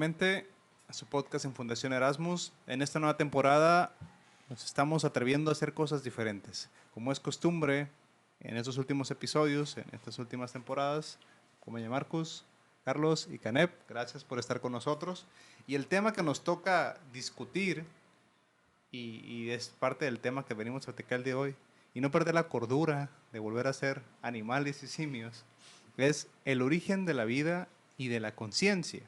nuevamente a su podcast en Fundación Erasmus. En esta nueva temporada nos estamos atreviendo a hacer cosas diferentes. Como es costumbre en estos últimos episodios, en estas últimas temporadas, como ya Marcus, Carlos y Canep, gracias por estar con nosotros. Y el tema que nos toca discutir, y es parte del tema que venimos a platicar el día de hoy, y no perder la cordura de volver a ser animales y simios, es el origen de la vida y de la conciencia.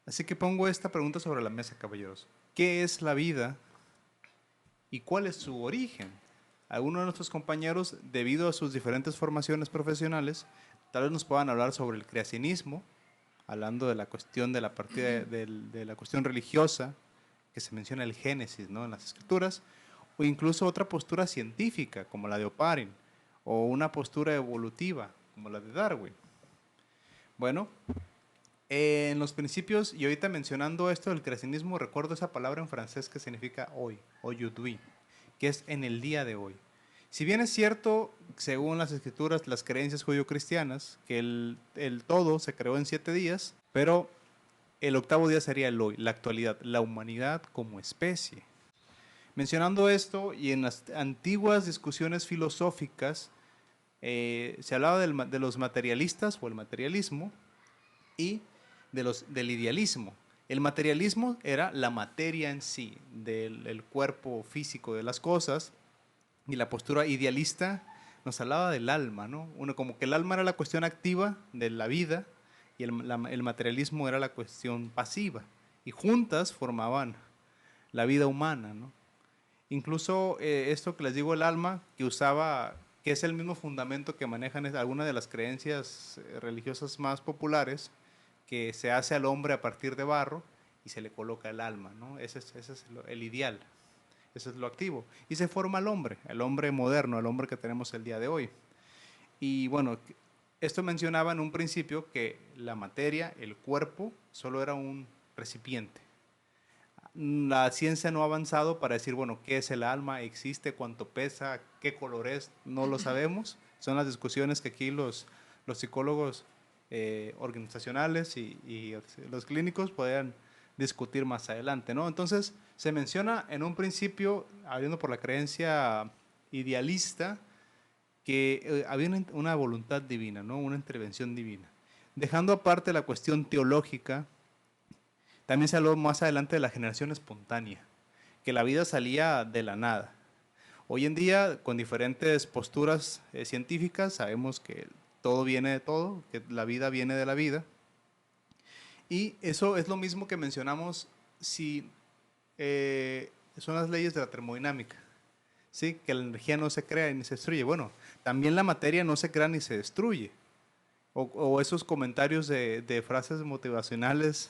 Así que pongo esta pregunta sobre la mesa, caballeros. ¿Qué es la vida y cuál es su origen? Algunos de nuestros compañeros, debido a sus diferentes formaciones profesionales, tal vez nos puedan hablar sobre el creacionismo, hablando de la cuestión de la partida de la cuestión religiosa, que se menciona el Génesis, ¿no?, en las Escrituras, o incluso otra postura científica, como la de Oparin, o una postura evolutiva, como la de Darwin. Bueno, en los principios, y ahorita mencionando esto del creacionismo, recuerdo esa palabra en francés que significa hoy, aujourd'hui, que es en el día de hoy. Si bien es cierto, según las escrituras, las creencias judio-cristianas, que el todo se creó en 7 días, pero el octavo día sería el hoy, la actualidad, la humanidad como especie. Mencionando esto, y en las antiguas discusiones filosóficas, se hablaba de los materialistas o el materialismo y del idealismo. El materialismo era la materia en sí, del cuerpo físico de las cosas, y la postura idealista nos hablaba del alma, ¿no? Como que el alma era la cuestión activa de la vida y el materialismo era la cuestión pasiva, y juntas formaban la vida humana, ¿no? Incluso esto que les digo, el alma, que es el mismo fundamento que manejan algunas de las creencias religiosas más populares, que se hace al hombre a partir de barro y se le coloca el alma, ¿no? Ese es el ideal, ese es lo activo. Y se forma el hombre moderno, el hombre que tenemos el día de hoy. Y bueno, esto mencionaba en un principio que la materia, el cuerpo, solo era un recipiente. La ciencia no ha avanzado para decir, bueno, ¿qué es el alma? ¿Existe? ¿Cuánto pesa? ¿Qué color es? No lo sabemos. Son las discusiones que aquí los psicólogos organizacionales y los clínicos podrían discutir más adelante, ¿no? Entonces, se menciona en un principio, hablando por la creencia idealista, que había una voluntad divina, ¿no?, una intervención divina. Dejando aparte la cuestión teológica, también se habló más adelante de la generación espontánea, que la vida salía de la nada. Hoy en día, con diferentes posturas científicas, sabemos que todo viene de todo, que la vida viene de la vida. Y eso es lo mismo que mencionamos si son las leyes de la termodinámica, ¿sí? Que la energía no se crea ni se destruye. Bueno, también la materia no se crea ni se destruye. O esos comentarios de frases motivacionales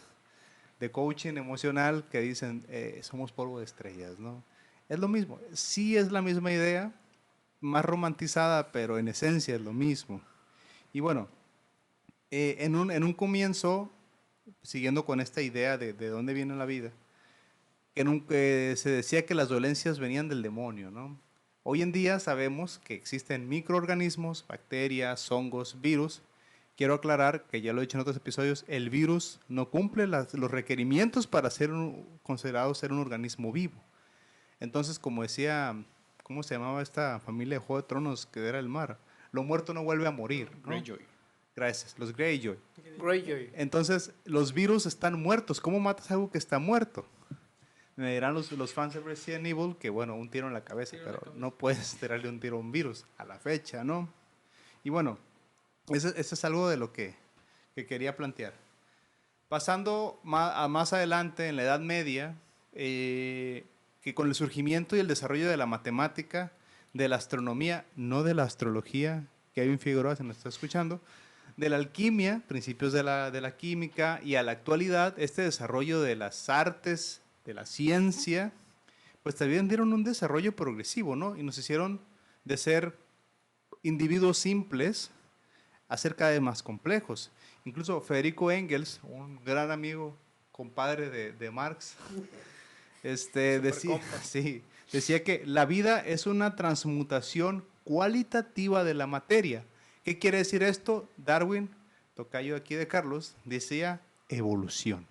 de coaching emocional que dicen, somos polvo de estrellas, ¿no? Es lo mismo, sí es la misma idea, más romantizada, pero en esencia es lo mismo. Y bueno, en un comienzo, siguiendo con esta idea de dónde viene la vida, que se decía que las dolencias venían del demonio, ¿no? Hoy en día sabemos que existen microorganismos, bacterias, hongos, virus. Quiero aclarar, que ya lo he dicho en otros episodios, el virus no cumple los requerimientos para ser considerado ser un organismo vivo. Entonces, como decía, ¿cómo se llamaba esta familia de Juego de Tronos que era el mar? Lo muerto no vuelve a morir, ¿no? Greyjoy. Gracias, los Greyjoy. Greyjoy. Entonces, los virus están muertos. ¿Cómo matas algo que está muerto? Me dirán los fans de Resident Evil que, bueno, un tiro en la cabeza, pero no puedes tirarle un tiro a un virus a la fecha, ¿no? Y bueno, eso es algo de lo que quería plantear. Pasando más adelante, en la Edad Media, que con el surgimiento y el desarrollo de la matemática, de la astronomía, no de la astrología, Kevin Figueroa se nos está escuchando, de la alquimia, principios de la química, y a la actualidad, este desarrollo de las artes, de la ciencia, pues también dieron un desarrollo progresivo, ¿no? Y nos hicieron de ser individuos simples a ser cada vez más complejos. Incluso Federico Engels, un gran amigo, compadre de Marx, decía que la vida es una transmutación cualitativa de la materia. ¿Qué quiere decir esto? Darwin, tocayo aquí de Carlos, decía evolución.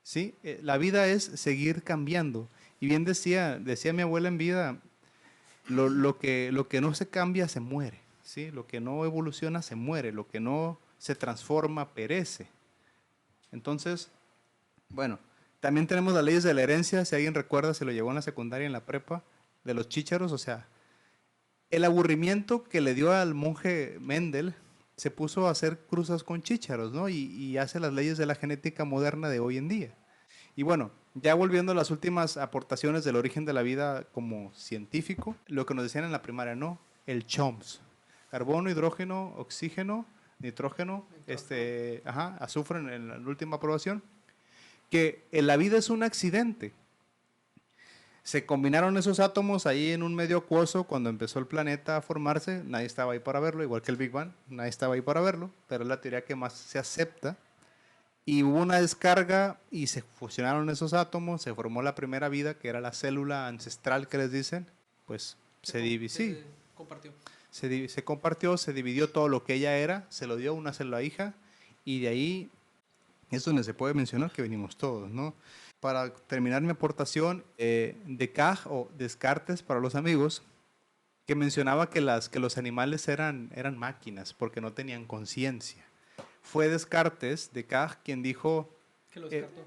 ¿Sí? La vida es seguir cambiando. Y bien decía mi abuela en vida, lo que no se cambia se muere. ¿Sí? Lo que no evoluciona se muere, lo que no se transforma perece. Entonces, bueno, también tenemos las leyes de la herencia, si alguien recuerda, se lo llevó en la secundaria, en la prepa, de los chícharos, o sea, el aburrimiento que le dio al monje Mendel se puso a hacer cruzas con chícharos, ¿no? Y hace las leyes de la genética moderna de hoy en día. Y bueno, ya volviendo a las últimas aportaciones del origen de la vida como científico, lo que nos decían en la primaria, ¿no? El CHOMS, carbono, hidrógeno, oxígeno, nitrógeno, azufre en la última aprobación, que la vida es un accidente. Se combinaron esos átomos ahí en un medio acuoso cuando empezó el planeta a formarse, nadie estaba ahí para verlo, igual que el Big Bang, nadie estaba ahí para verlo, pero es la teoría que más se acepta. Y hubo una descarga y se fusionaron esos átomos, se formó la primera vida, que era la célula ancestral que les dicen, pues se compartió. Se compartió, se dividió todo lo que ella era, se lo dio a una célula hija, y de ahí es donde se puede mencionar que venimos todos, ¿no? Para terminar mi aportación, Descartes o Descartes para los amigos, que mencionaba que los animales eran máquinas porque no tenían conciencia. Fue Descartes quien dijo, Que lo descartó.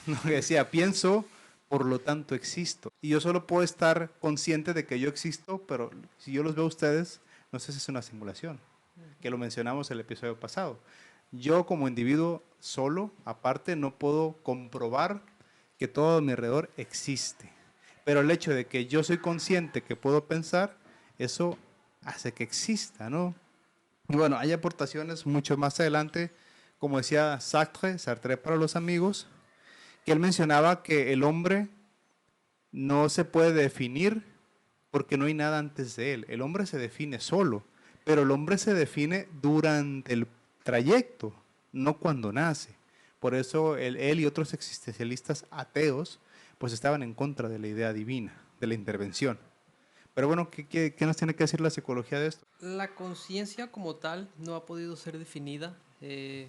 no, decía, pienso, por lo tanto existo. Y yo solo puedo estar consciente de que yo existo, pero si yo los veo a ustedes, no sé si es una simulación, que lo mencionamos en el episodio pasado. Yo como individuo solo, aparte, no puedo comprobar que todo a mi alrededor existe. Pero el hecho de que yo soy consciente que puedo pensar, eso hace que exista, ¿no? Y bueno, hay aportaciones mucho más adelante, como decía Sartre para los amigos, que él mencionaba que el hombre no se puede definir porque no hay nada antes de él. El hombre se define solo, pero el hombre se define durante el trayecto, no cuando nace. Por eso él y otros existencialistas ateos pues estaban en contra de la idea divina, de la intervención. Pero bueno, ¿qué nos tiene que decir la psicología de esto? La conciencia como tal no ha podido ser definida,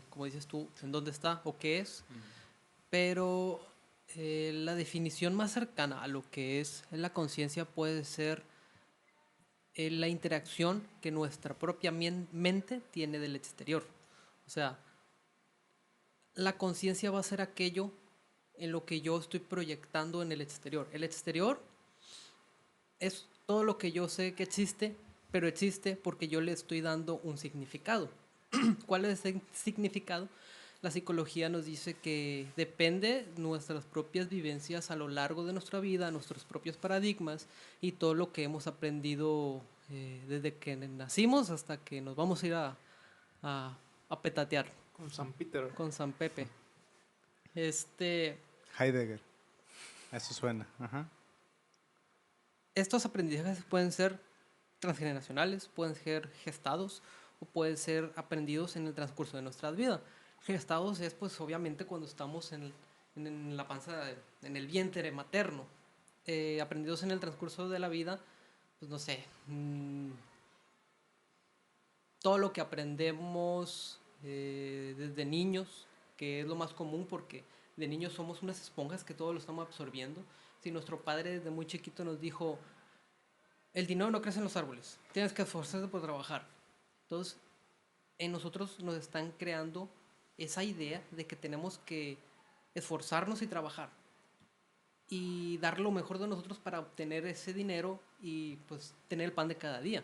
como dices tú, en dónde está o qué es, pero la definición más cercana a lo que es la conciencia puede ser la interacción que nuestra propia mente tiene del exterior. O sea, la conciencia va a ser aquello en lo que yo estoy proyectando en el exterior. El exterior es todo lo que yo sé que existe, pero existe porque yo le estoy dando un significado. ¿Cuál es ese significado? La psicología nos dice que depende de nuestras propias vivencias a lo largo de nuestra vida, nuestros propios paradigmas y todo lo que hemos aprendido desde que nacimos hasta que nos vamos a ir a petatear. Con San Peter. Con San Pepe. Heidegger. Eso suena. Ajá. Estos aprendizajes pueden ser transgeneracionales, pueden ser gestados o pueden ser aprendidos en el transcurso de nuestra vida. Gestados es pues obviamente cuando estamos en la panza, en el vientre materno. Aprendidos en el transcurso de la vida, pues no sé, todo lo que aprendemos desde niños, que es lo más común porque de niños somos unas esponjas que todo lo estamos absorbiendo. Si nuestro padre desde muy chiquito nos dijo, el dinero no crece en los árboles, tienes que esforzarte por trabajar. Entonces, en nosotros nos están creando esa idea de que tenemos que esforzarnos y trabajar y dar lo mejor de nosotros para obtener ese dinero y pues tener el pan de cada día.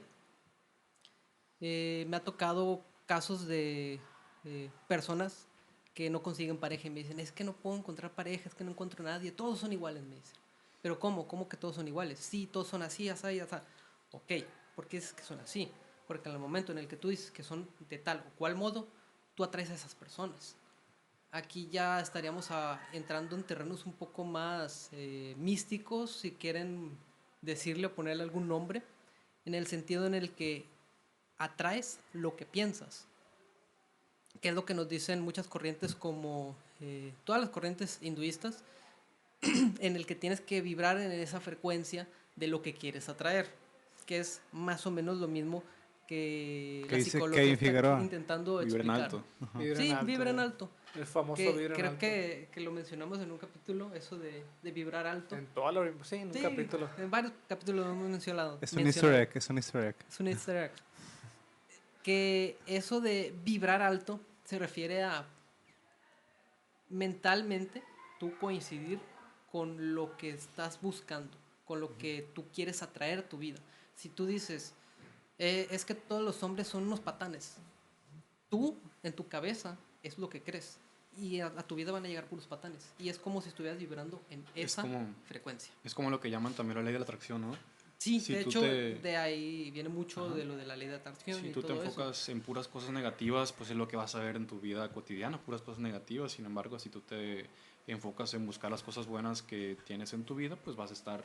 Me ha tocado casos de personas que no consiguen pareja y me dicen, es que no puedo encontrar pareja, es que no encuentro a nadie, todos son iguales, me dicen. Pero ¿cómo? ¿Cómo que todos son iguales? Sí, todos son así, así, así. Ok, ¿por qué dices que son así? Porque en el momento en el que tú dices que son de tal o cual modo, tú atraes a esas personas. Aquí ya estaríamos entrando en terrenos un poco más místicos, si quieren decirle o ponerle algún nombre, en el sentido en el que atraes lo que piensas, que es lo que nos dicen muchas corrientes como todas las corrientes hinduistas, en el que tienes que vibrar en esa frecuencia de lo que quieres atraer, que es más o menos lo mismo que la psicología está intentando explicar. Alto. Sí, vibra en alto. El famoso Que vibrar en creo alto. que lo mencionamos en un capítulo, eso de vibrar alto. En toda la... Sí, en un Sí, capítulo. en varios capítulos lo hemos mencionado. Es un easter egg, es un easter egg. Es un easter egg. Que eso de vibrar alto se refiere a mentalmente tú coincidir con lo que estás buscando, con lo que tú quieres atraer a tu vida. Si tú dices, es que todos los hombres son unos patanes, tú en tu cabeza es lo que crees y a tu vida van a llegar puros patanes y es como si estuvieras vibrando en Es esa como, frecuencia. es como lo que llaman también la ley de la atracción, ¿no? Sí, Si de tú hecho, te- de ahí viene mucho Ajá. de lo de la ley de atracción Si y tú te todo eso. enfocas en puras cosas negativas, pues es lo que vas a ver en tu vida cotidiana, puras cosas negativas. Sin embargo, si tú te enfocas en buscar las cosas buenas que tienes en tu vida, pues vas a estar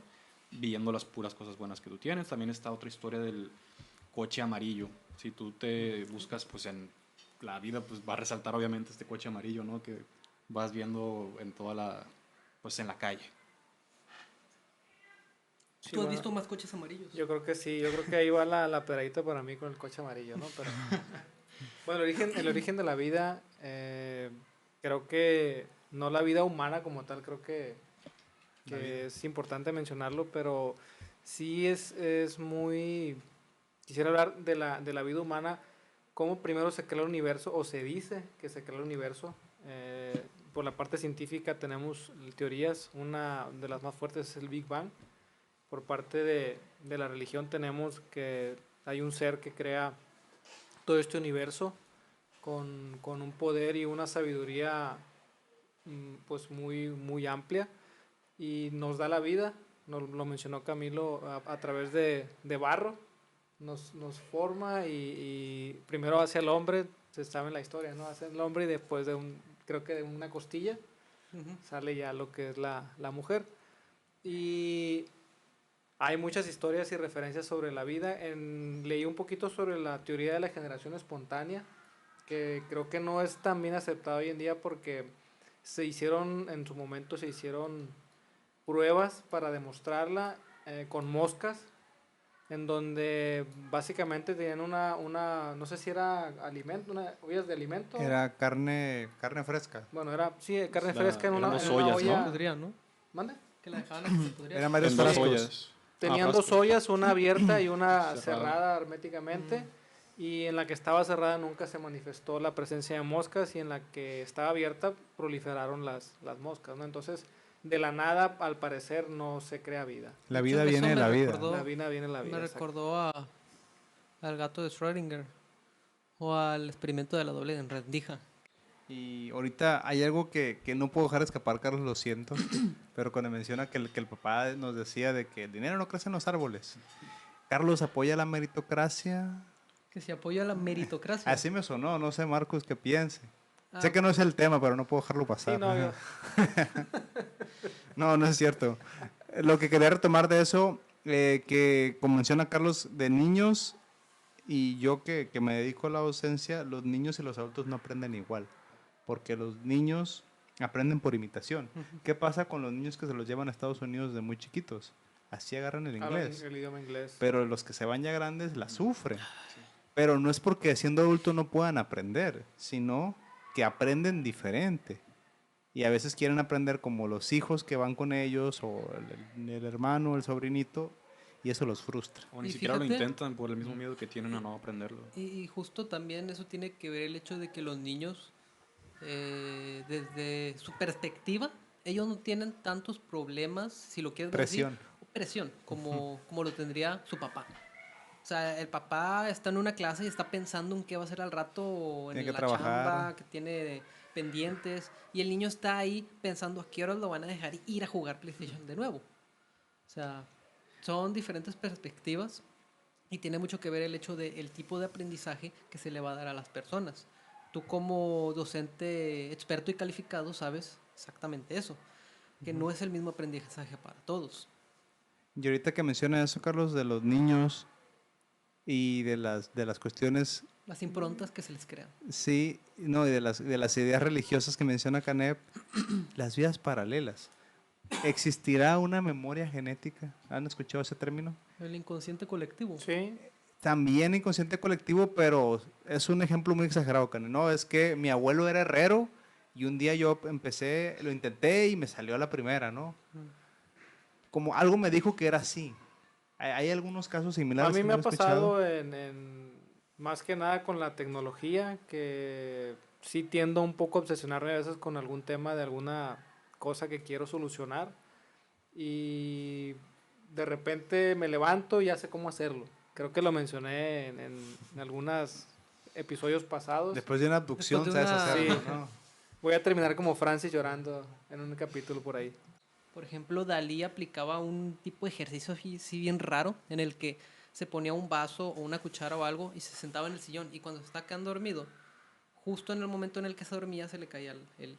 viendo las puras cosas buenas que tú tienes. También está otra historia del coche amarillo. Si tú te buscas, pues en la vida, pues va a resaltar obviamente este coche amarillo, ¿no? Que vas viendo en toda la, pues en la calle. Sí, ¿Tú has bueno, visto más coches amarillos? yo creo que sí, yo creo que ahí va la pedradita para mí con el coche amarillo, ¿no? Pero, bueno, el origen de la vida, creo que no la vida humana como tal, creo que La vida. es importante mencionarlo, pero sí es muy... Quisiera hablar de la vida humana, cómo primero se crea el universo, o se dice que se crea el universo. Por la parte científica tenemos teorías, una de las más fuertes es el Big Bang. Por parte de la religión tenemos que hay un ser que crea todo este universo con un poder y una sabiduría pues muy amplia y nos da la vida, lo mencionó Camilo, a través de barro, nos forma y primero hace al hombre, se sabe en la historia, ¿no? Hace al hombre y después creo que de una costilla Ujú. sale ya lo que es la mujer. Y hay muchas historias y referencias sobre la vida. Leí un poquito sobre la teoría de la generación espontánea, que creo que no es tan bien aceptada hoy en día porque en su momento se hicieron pruebas para demostrarla con moscas, en donde básicamente tenían no sé si era alimento, ollas de alimento. Era carne fresca. Bueno, sí, carne La- fresca en eran una, dos en una ollas, olla. ¿no? Podría, ¿no? ¿Mande? Que la dejaban a que se pudriera. Eran varios En dos frascos. ollas. Tenían dos frascos. ollas, una abierta y una Cerrada. cerrada herméticamente. Y en la que estaba cerrada nunca se manifestó la presencia de moscas y en la que estaba abierta proliferaron las moscas, ¿no? Entonces, de la nada, al parecer, no se crea vida. La De vida hecho, viene de eso la me vida. recordó- La vida viene en la vida. Me exacto. recordó al gato de Schrödinger o al experimento de la doble rendija. Y ahorita hay algo que no puedo dejar escapar, Carlos, lo siento, pero cuando menciona que el papá nos decía de que el dinero no crece en los árboles. Carlos apoya la meritocracia. Que se apoya a la meritocracia. Así me sonó, no sé, Marcos, qué piense. Ah, Sé que no es el tema, pero no puedo dejarlo Sí, pasar. no, No, no es cierto. Lo que quería retomar de eso, que como menciona Carlos, de niños, y yo que me dedico a la docencia, los niños y los adultos no aprenden igual, porque los niños aprenden por imitación. ¿Qué pasa con los niños que se los llevan a Estados Unidos de muy chiquitos? Así agarran el hablan inglés. el idioma inglés. Pero los que se van ya grandes la sufren. Pero no es porque siendo adultos no puedan aprender, sino que aprenden diferente. Y a veces quieren aprender como los hijos que van con ellos, o el hermano, el sobrinito, y eso los frustra. O ni Y siquiera lo fíjate- intentan por el mismo miedo que tienen a no aprenderlo. y justo también eso tiene que ver el hecho de que los niños, desde su perspectiva, ellos no tienen tantos problemas, si lo quieres ver así, Presión. presión, como lo tendría su papá. O sea, el papá está en una clase y está pensando en qué va a hacer al rato, o en Tiene que la trabajar. chamba, que tiene pendientes, y el niño está ahí pensando a qué horas lo van a dejar ir a jugar PlayStation de nuevo. O sea, son diferentes perspectivas y tiene mucho que ver el hecho del tipo de aprendizaje que se le va a dar a las personas. Tú como docente experto y calificado sabes exactamente eso, que no es el mismo aprendizaje para todos. Y ahorita que menciona eso, Carlos, de los niños y de las cuestiones, Las improntas que se les crean. sí, no, y de las ideas religiosas que menciona Canet, las vidas paralelas. ¿Existirá una memoria genética? ¿Han escuchado ese término? El inconsciente colectivo. Sí, También inconsciente colectivo, pero es un ejemplo muy exagerado, Canet. No, es que mi abuelo era herrero Y un día yo lo intenté y me salió a la primera, ¿no? Como algo me dijo que era así. Hay algunos casos similares. A mí que me yo ha he escuchado. pasado más que nada con la tecnología, que sí tiendo un poco a obsesionarme a veces con algún tema de alguna cosa que quiero solucionar y de repente me levanto y ya sé cómo hacerlo. Creo que lo mencioné en algunos episodios pasados. Después de una abducción, Después de sabes una- hacerlo, Sí. ¿no? Voy a terminar como Francis llorando en un capítulo por ahí. Por ejemplo, Dalí aplicaba un tipo de ejercicio así sí bien raro en el que se ponía un vaso o una cuchara o algo y se sentaba en el sillón y cuando se estaba quedando dormido, justo en el momento en el que se dormía se le caía el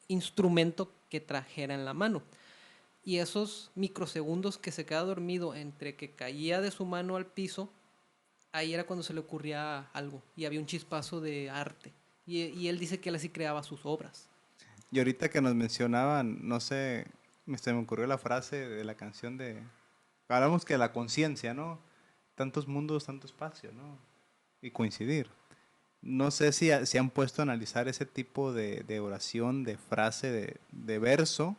instrumento que trajera en la mano. Y esos microsegundos que se queda dormido entre que caía de su mano al piso, ahí era cuando se le ocurría algo y había un chispazo de arte. Y él dice que él así creaba sus obras. Y ahorita que nos mencionaban, no sé, se me ocurrió la frase de la canción de... Hablamos que la conciencia, ¿no? Tantos mundos, tanto espacio, ¿no? Y coincidir. No sé si han puesto a analizar ese tipo de oración, de frase, de verso,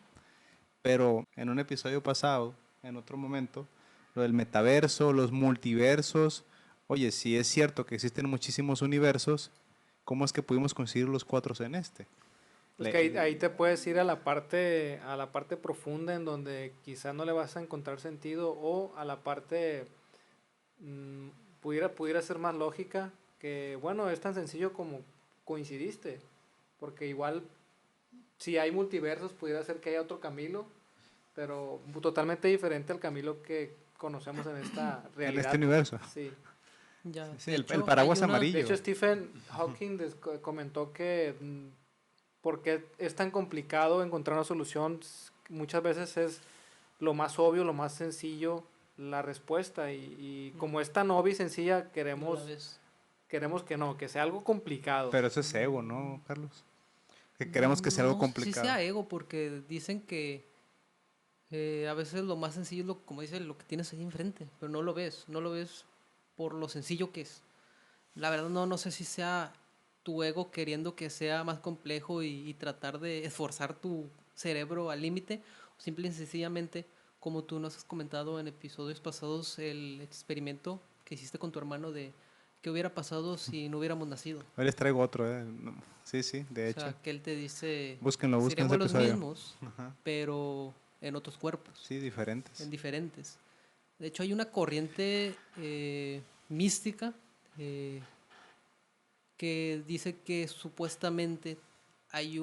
pero en un episodio pasado, en otro momento, lo del metaverso, los multiversos, oye, si es cierto que existen muchísimos universos, ¿cómo es que pudimos conseguir los cuatro en este? Es que ahí te puedes ir a la parte profunda en donde quizá no le vas a encontrar sentido, o a la parte pudiera ser más lógica, que bueno, es tan sencillo como coincidiste, porque igual si hay multiversos pudiera ser que haya otro Camilo, pero totalmente diferente al Camilo que conocemos en esta En realidad. este universo. Sí. Ya, Sí, de el hecho, paraguas hay una- amarillo. De hecho, Stephen Hawking comentó que por qué es tan complicado encontrar una solución. Muchas veces es lo más obvio, lo más sencillo, la respuesta. Y como es tan obvia y sencilla, no la queremos ves. que no, que sea algo complicado. Pero eso es ego, ¿no, Carlos? Que queremos que sea algo No sé si complicado. sea ego, porque dicen que a veces lo más sencillo es como dice, lo que tienes ahí enfrente, pero no lo ves por lo sencillo que es. La verdad no sé si sea tu ego queriendo que sea más complejo y tratar de esforzar tu cerebro al límite, o simple y sencillamente, como tú nos has comentado en episodios pasados, el experimento que hiciste con tu hermano de qué hubiera pasado si no hubiéramos nacido. Hoy les traigo otro, ¿eh? No, sí, sí, de O hecho. sea, que él te dice, Búsquenlo, busquen ese seremos los episodio. mismos, Ajá. pero en otros cuerpos, Sí, diferentes. en diferentes. De hecho, hay una corriente mística eh, que dice que supuestamente hay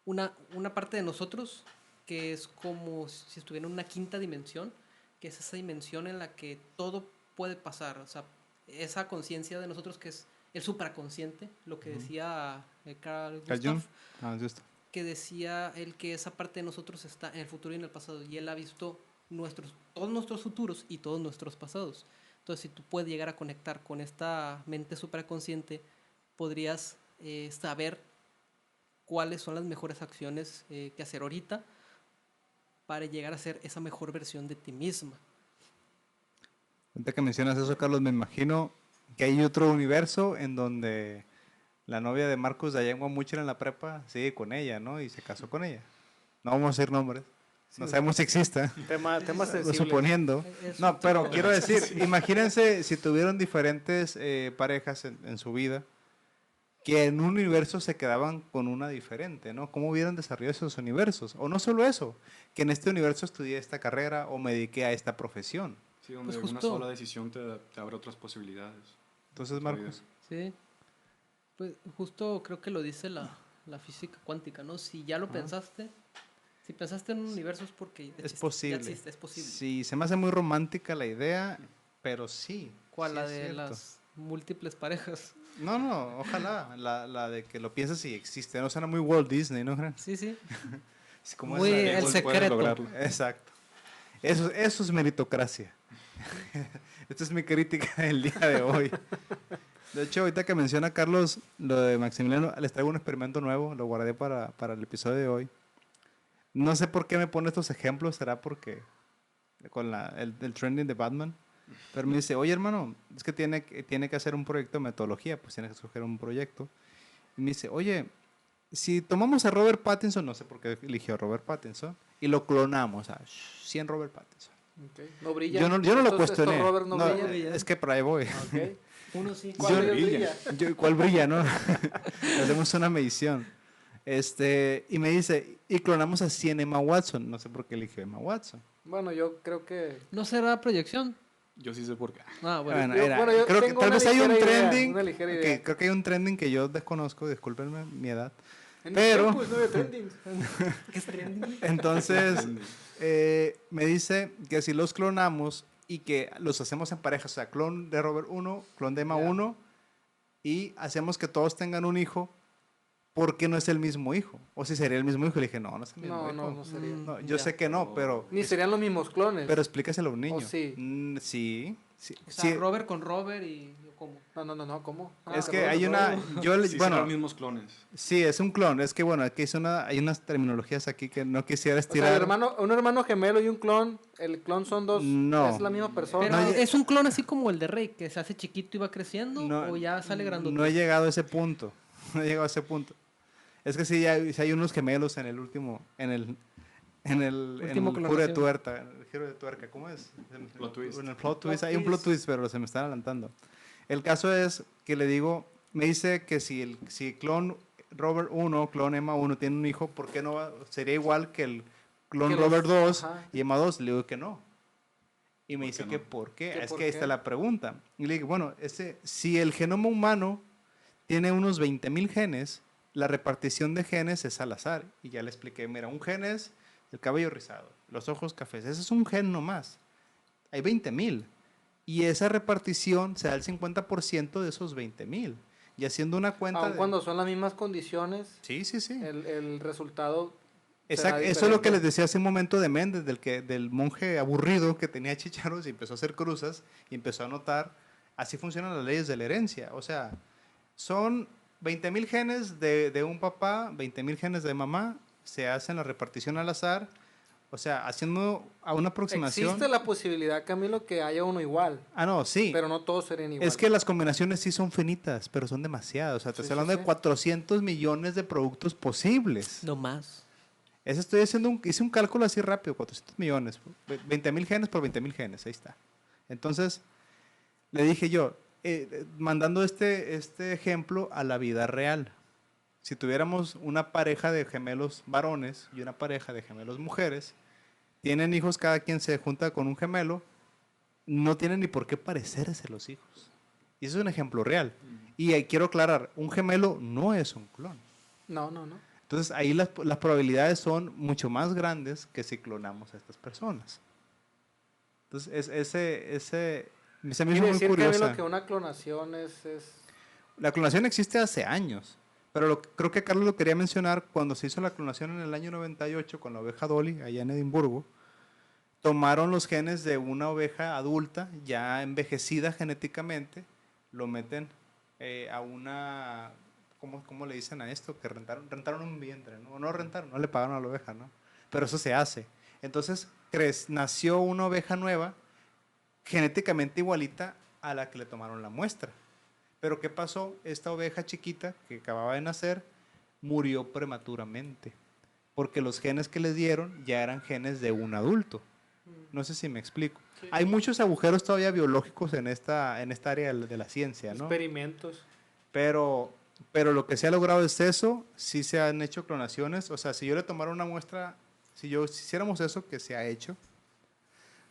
una parte de nosotros que es como si estuviera en una quinta dimensión, que es esa dimensión en la que todo puede pasar. O sea, esa conciencia de nosotros que es el supraconsciente, lo que decía Carl Carl Gustav, Jung. Ah, justo. que decía él que esa parte de nosotros está en el futuro y en el pasado, y él ha visto todos nuestros futuros y todos nuestros pasados. Entonces, si tú puedes llegar a conectar con esta mente supraconsciente, podrías saber cuáles son las mejores acciones que hacer ahorita para llegar a ser esa mejor versión de ti misma. Ahorita que mencionas eso, Carlos, me imagino que hay otro universo en donde la novia de Marcus Dayango Mucher en la prepa sigue con ella, ¿no? Y se casó con ella. No vamos a decir nombres. No Sí, sabemos si exista. Tema sensible. Suponiendo. Es No, otro- pero quiero decir, imagínense si tuvieron diferentes parejas en su vida que en un universo se quedaban con una diferente, ¿no? ¿Cómo hubieran desarrollado esos universos? O no solo eso, que en este universo estudié esta carrera o me dediqué a esta profesión. Sí, donde Pues una justo- sola decisión te abre otras posibilidades. Entonces, Marcos, Sí, pues justo creo que lo dice la física cuántica, ¿no? Si ya lo pensaste, si pensaste en un universo es porque es ya posible. existe, es posible. Sí, se me hace muy romántica la idea, pero sí. ¿Cuál? sí La es de cierto. las múltiples parejas. No, ojalá, la de que lo pienses y existe. No suena muy Walt Disney, ¿no? Sí, sí. Es como Muy esa- el puedes secreto. lograrlo. Exacto. Eso es meritocracia. Esta es mi crítica del día de hoy. De hecho, ahorita que menciona Carlos lo de Maximiliano, les traigo un experimento nuevo, lo guardé para el episodio de hoy. No sé por qué me pone estos ejemplos, será porque con el trending de Batman, pero me dice, oye hermano, es que tiene que hacer un proyecto de metodología, pues tiene que escoger un proyecto. Y me dice, oye, si tomamos a Robert Pattinson, no sé por qué eligió a Robert Pattinson, y lo clonamos a 100 Robert Pattinson. Ok. No brilla. Yo no lo Estos cuestioné. Robert no No, brillan. es que por ahí voy. Ok. Uno sí. ¿Cuál Yo- de ellos brilla. brilla? ¿Cuál brilla, no? Hacemos una medición. Y me dice, y clonamos a 100 Emma Watson. No sé por qué eligió Emma Watson. Bueno, yo creo que... ¿No será proyección? Yo sí sé por qué. Ah, bueno. Bueno, yo creo que tengo tal una vez hay un ligera idea, trending. una ligera Ok, idea. creo que hay un trending que yo desconozco, discúlpenme mi edad. En Pero- pues no había trending. ¿Qué es trending? Entonces, me dice que si los clonamos y que los hacemos en pareja, o sea, clon de Robert 1, clon de Emma Ya. 1, y hacemos que todos tengan un hijo, ¿por qué no es el mismo hijo? O si sería el mismo hijo. Le dije, no, no es el mismo No, hijo. no, no sería. No, yo Ya. sé que no, pero, Ni serían los mismos clones. pero explícaselo a un niño. sí? Sí, sí. O sea, sí. Robert con Robert y ¿cómo? No, ¿cómo? Es Ah, que Robert, hay una, Robert. yo, Sí, bueno, serán los mismos clones. sí, es un clon. Es que, bueno, aquí hay unas terminologías aquí que no quisiera O sea, estirar. un hermano gemelo y un clon. El clon son dos. No. Es la misma persona. Pero No, es un clon así como el de Rey, que se hace chiquito y va creciendo, No, o ya sale grandote. No he llegado a ese punto. No he llegado a ese punto. Es que sí, sí hay unos gemelos en el último, en el Último giro de clonación. tuerca, en el giro de tuerca, ¿cómo es? Plot twist. En el plot twist, Plot hay un plot twist. twist, pero se me están adelantando. El caso es que le digo, me dice que si clon Robert 1, clon Emma 1 tiene un hijo, ¿por qué no sería igual que el clon Que los- Robert 2 ajá. y Emma 2? Le digo que no. Y me ¿Por dice qué que no? por qué. ¿Que Es por que ahí qué? está la pregunta. Y le digo, bueno, si el genoma humano tiene unos 20.000 genes, la repartición de genes es al azar. Y ya le expliqué, mira, un gen es el cabello rizado, los ojos cafés. Ese es un gen nomás. Hay 20.000. Y esa repartición se da el 50% de esos 20.000. Y haciendo una cuenta... Aun cuando son las mismas condiciones, Sí, sí, sí. el resultado. Exacto, será eso es lo que diferente. les decía hace un momento de Méndez, del monje aburrido que tenía chícharos y empezó a hacer cruzas y empezó a notar, así funcionan las leyes de la herencia. O sea, son 20.000 genes de un papá, 20.000 genes de mamá, se hacen la repartición al azar, o sea, haciendo a una aproximación. Existe la posibilidad, Camilo, que haya uno igual, Ah, no, sí. pero no todos serían iguales. Es que las combinaciones sí son finitas, pero son demasiadas. O sea, te Sí, estoy sí, hablando sí. de 400 millones de productos posibles. No más. Eso estoy haciendo hice un cálculo así rápido, 400 millones, 20.000 genes por 20.000 genes, ahí está. Entonces, le dije yo, mandando este ejemplo a la vida real. Si tuviéramos una pareja de gemelos varones y una pareja de gemelos mujeres, tienen hijos, cada quien se junta con un gemelo, no tienen ni por qué parecerse los hijos. Y eso es un ejemplo real. Y ahí quiero aclarar, un gemelo no es un clon. No. Entonces ahí las probabilidades son mucho más grandes que si clonamos a estas personas. Entonces ese me hizo Quiere muy decir, curiosa. Camilo, que una clonación es... La clonación existe hace años, pero creo que Carlos lo quería mencionar cuando se hizo la clonación en el año 98 con la oveja Dolly allá en Edimburgo. Tomaron los genes de una oveja adulta ya envejecida genéticamente, lo meten a una... ¿Cómo le dicen a esto? Que rentaron un vientre, ¿no? No rentaron, no le pagaron a la oveja, ¿no? Pero eso se hace. Entonces, nació una oveja nueva, genéticamente igualita a la que le tomaron la muestra. Pero ¿qué pasó? Esta oveja chiquita que acababa de nacer murió prematuramente, porque los genes que les dieron ya eran genes de un adulto. No sé si me explico. Sí. Hay muchos agujeros todavía biológicos en esta área de la ciencia, ¿no? Experimentos. Pero lo que se ha logrado es eso, sí se han hecho clonaciones, o sea, si yo le tomara una muestra, si hiciéramos eso, que se ha hecho,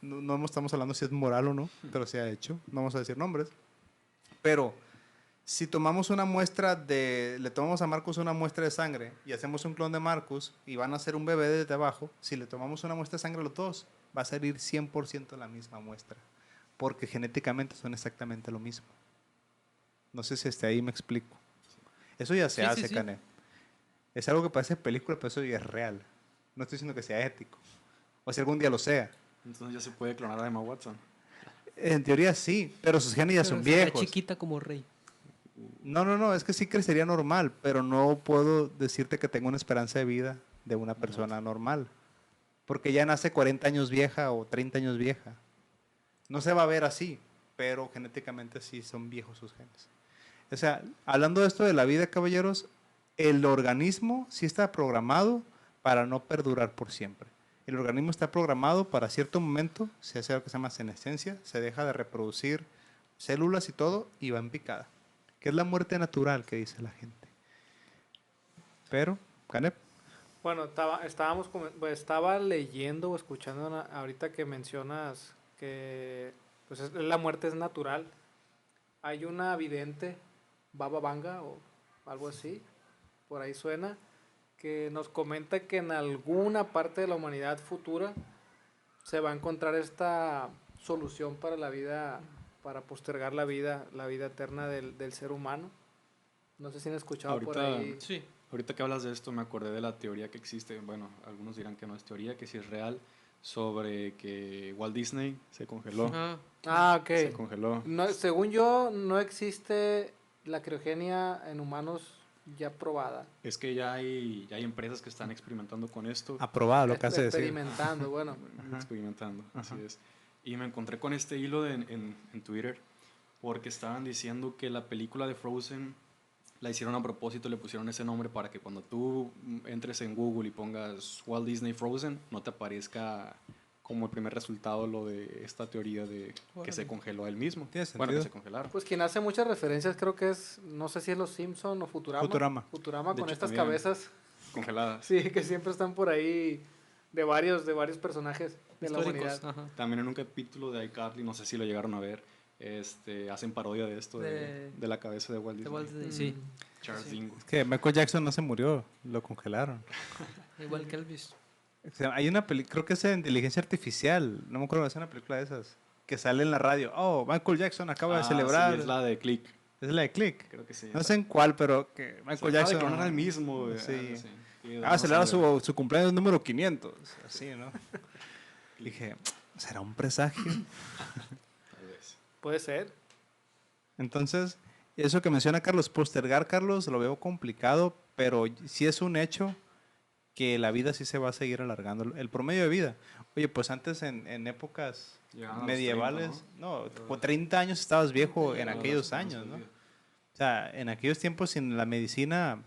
no estamos hablando si es moral o no, pero se ha hecho, no vamos a decir nombres, pero si tomamos una muestra le tomamos a Marcus una muestra de sangre y hacemos un clon de Marcus y van a hacer un bebé desde abajo, si le tomamos una muestra de sangre a los dos, va a salir 100% la misma muestra, porque genéticamente son exactamente lo mismo. No sé si hasta ahí me explico. Eso ya se Sí, hace, sí, sí. Cané. Es algo que parece película, pero eso ya es real. No estoy diciendo que sea ético. O si algún día lo sea. Entonces ya se puede clonar a Emma Watson. En teoría sí, pero sus genes ya Pero son sería viejos. chiquita como Rey. No, es que sí crecería normal, pero no puedo decirte que tengo una esperanza de vida de una persona normal. Porque ya nace 40 años vieja o 30 años vieja. No se va a ver así, pero genéticamente sí son viejos sus genes. O sea, hablando de esto de la vida, caballeros, el organismo sí está programado para no perdurar por siempre. El organismo está programado para cierto momento, se hace lo que se llama senescencia, se deja de reproducir células y todo, y va en picada. Que es la muerte natural que dice la gente. Pero, Canep, Bueno, estaba leyendo o escuchando ahorita que mencionas que pues la muerte es natural. Hay una vidente, Baba Vanga o algo así, por ahí suena, que nos comenta que en alguna parte de la humanidad futura se va a encontrar esta solución para la vida, para postergar la vida eterna del ser humano. No sé si han escuchado por Ahorita- ahí. Sí. Ahorita que hablas de esto, me acordé de la teoría que existe, bueno, algunos dirán que no es teoría, que sí es real, sobre que Walt Disney se congeló. Ah, Ah, ok. Se congeló. No, según yo, no existe la criogenia en humanos ya probada. Es que ya hay empresas que están experimentando con esto. aprobado lo que hace decir. Experimentando, bueno. Experimentando, así Ajá. es. Y me encontré con este hilo en Twitter porque estaban diciendo que la película de Frozen la hicieron a propósito, le pusieron ese nombre para que cuando tú entres en Google y pongas Walt Disney Frozen, no te aparezca como el primer resultado lo de esta teoría de que se Órale. congeló a él mismo. Tiene Bueno, que sentido. se congelaron. Pues quien hace muchas referencias creo que es, no sé si es Los Simpson o Futurama. Futurama. De Con hecho, estas también. cabezas, Congeladas. sí, que siempre están por ahí de varios personajes de la históricos. humanidad. Ajá. También en un capítulo de iCarly, no sé si lo llegaron a ver, hacen parodia de esto, de la cabeza de Walt De Disney. Walt Disney, sí. Charles Sí. Dingo. Es que Michael Jackson no se murió, lo congelaron. Igual que Elvis. O sea, hay una película, creo que es de inteligencia artificial, no me acuerdo, es una película de esas, que sale en la radio. Oh, Michael Jackson acaba de celebrar. Sí, es la de Click. Es la de Click. Creo que sí. No sé en cuál, pero que Michael Se acaba de Jackson. clonar al mismo. güey. Sí. Sí, Ah, no celebra sabe. su cumpleaños número 500. Así, ¿no? Dije, ¿será un presagio? Tal vez. Puede ser. Entonces, eso que menciona Carlos, postergar, Carlos, lo veo complicado, pero sí es un hecho que la vida sí se va a seguir alargando. El promedio de vida. Oye, pues antes en épocas Llegaban a los medievales, 30, no, con 30 años estabas viejo en Llegaban a aquellos los años, 11 ¿no? días. O sea, en aquellos tiempos sin la medicina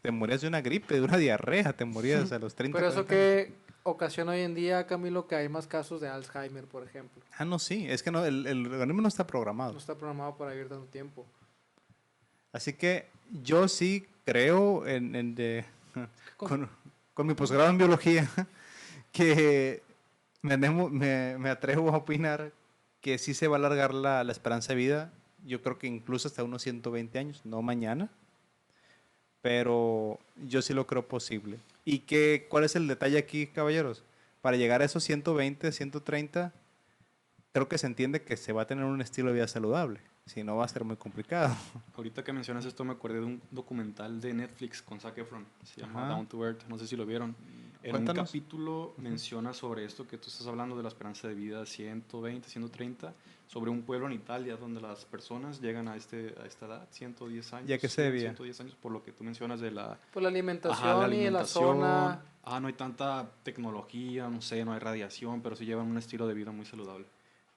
te morías de una gripe, de una diarrea, te morías a los 30, Pero eso 40 años. que ocasiona hoy en día, Camilo, que hay más casos de Alzheimer, por ejemplo. Ah, no, sí, es que no, el organismo no está programado. No está programado para vivir tanto tiempo. Así que yo sí creo con mi posgrado en biología que me atrevo a opinar que sí se va a alargar la esperanza de vida. Yo creo que incluso hasta unos 120 años, no mañana, pero yo sí lo creo posible. ¿Y cuál es el detalle aquí, caballeros? Para llegar a esos 120, 130, creo que se entiende que se va a tener un estilo de vida saludable. Si no, va a ser muy complicado. Ahorita que mencionas esto, me acordé de un documental de Netflix con Zac Efron. Se llama Ajá. Down to Earth. No sé si lo vieron. En un Cuéntanos. capítulo menciona sobre esto que tú estás hablando de la esperanza de vida 120, 130, sobre un pueblo en Italia donde las personas llegan a esta edad, 110 años. ¿Y a qué se debía? 110 años, por lo que tú mencionas de la, Por la alimentación ajá, la y la alimentación. zona. No hay tanta tecnología, no sé, no hay radiación, pero sí llevan un estilo de vida muy saludable.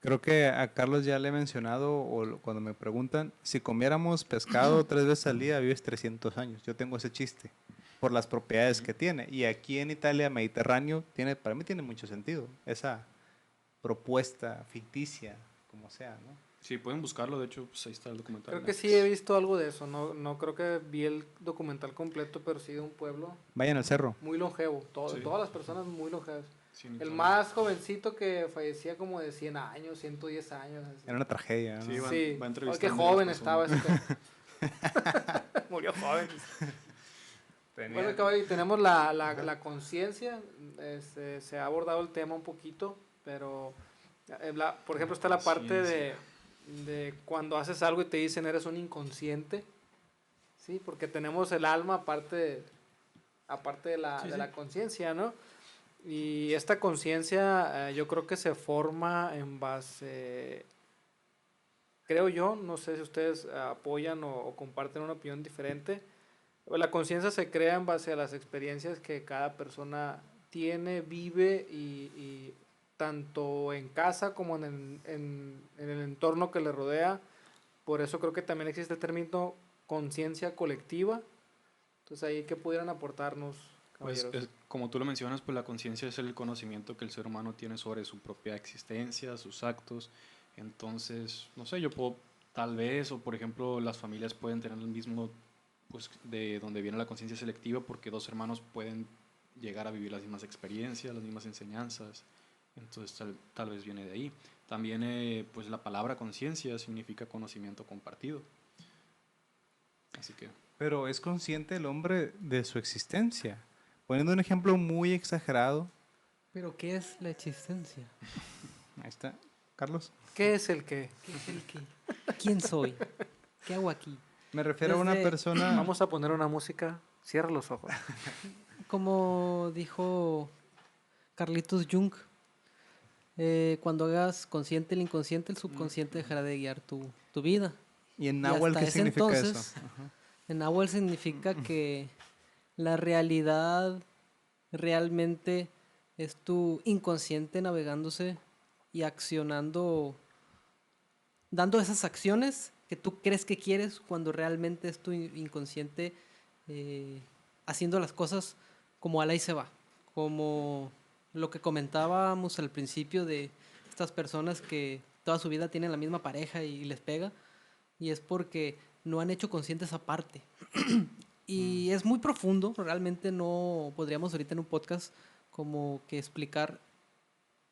Creo que a Carlos ya le he mencionado, cuando me preguntan, si comiéramos pescado 3 veces al día, vives 300 años. Yo tengo ese chiste, por las propiedades que tiene. Y aquí en Italia, Mediterráneo, para mí tiene mucho sentido, esa propuesta ficticia, como sea, ¿no? Sí, pueden buscarlo, de hecho, pues ahí está el documental. Creo que sí he visto algo de eso. No creo que vi el documental completo, pero sí de un pueblo Vayan al cerro. muy longevo. Sí. Todas las personas muy longevas. Sí, en El Italia. más jovencito que fallecía como de 100 años, 110 años. así. Era una tragedia, ¿no? Sí, va Sí. entrevistando Ay, qué a las joven personas. estaba ese. Murió joven. Bueno, caballo, tenemos la conciencia. Se ha abordado el tema un poquito, pero por ejemplo está la parte de cuando haces algo y te dicen eres un inconsciente. Sí, porque tenemos el alma aparte de la conciencia, ¿no? Y esta conciencia yo creo que se forma en base, creo yo, no sé si ustedes apoyan o comparten una opinión diferente. La conciencia se crea en base a las experiencias que cada persona tiene, vive y tanto en casa como en el entorno que le rodea. Por eso creo que también existe el término conciencia colectiva, Entonces ahí, ¿qué pudieran aportarnos, Pues caballeros? como tú lo mencionas, pues la conciencia es el conocimiento que el ser humano tiene sobre su propia existencia, sus actos. Entonces, no sé, yo puedo, tal vez, o por ejemplo, las familias pueden tener el mismo, pues de donde viene la conciencia selectiva, porque dos hermanos pueden llegar a vivir las mismas experiencias, las mismas enseñanzas. Entonces, tal vez viene de ahí. También, pues la palabra conciencia significa conocimiento compartido. Así que... Pero es consciente el hombre de su existencia. Poniendo un ejemplo muy exagerado. Pero ¿qué es la existencia? Ahí está. Carlos. ¿Qué es el qué? ¿Qué es el qué? ¿Quién soy? ¿Qué hago aquí? Me refiero a una Desde- persona... Vamos a poner una música. Cierra los ojos. Como dijo Carlitos Jung, cuando hagas consciente el inconsciente, el subconsciente dejará de guiar tu vida. ¿Y en Y náhuatl hasta qué ese significa entonces, eso? Ajá. en náhuatl significa que la realidad realmente es tu inconsciente navegándose y accionando, dando esas acciones que tú crees que quieres cuando realmente es tu inconsciente haciendo las cosas como a la y se va. Como lo que comentábamos al principio de estas personas que toda su vida tienen la misma pareja y les pega, y es porque no han hecho consciente esa parte. Y es muy profundo, realmente no podríamos ahorita en un podcast como que explicar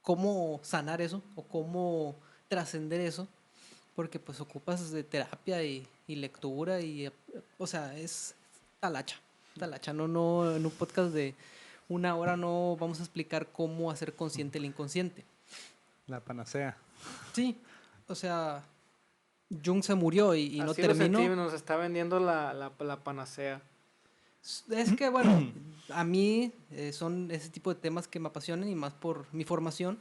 cómo sanar eso o cómo trascender eso, porque pues ocupas de terapia y lectura y, o sea, es talacha, talacha. No, no, en un podcast de una hora no vamos a explicar cómo hacer consciente el inconsciente. La panacea. Sí, o sea, Jung se murió y no Así lo sentí, terminó. nos está vendiendo la panacea. Es que, bueno, a mí son ese tipo de temas que me apasionan y más por mi formación,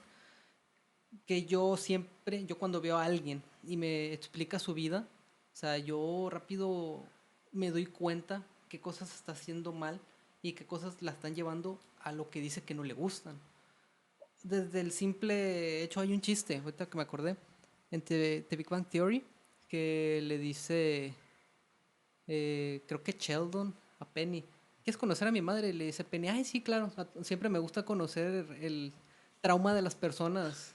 que yo siempre, yo cuando veo a alguien y me explica su vida, o sea, yo rápido me doy cuenta qué cosas está haciendo mal y qué cosas la están llevando a lo que dice que no le gustan. Desde el simple hecho, hay un chiste, ahorita que me acordé, en The Big Bang Theory, que le dice, creo que Sheldon a Penny, ¿quieres conocer a mi madre? Y le dice Penny, ay, sí, claro, siempre me gusta conocer el trauma de las personas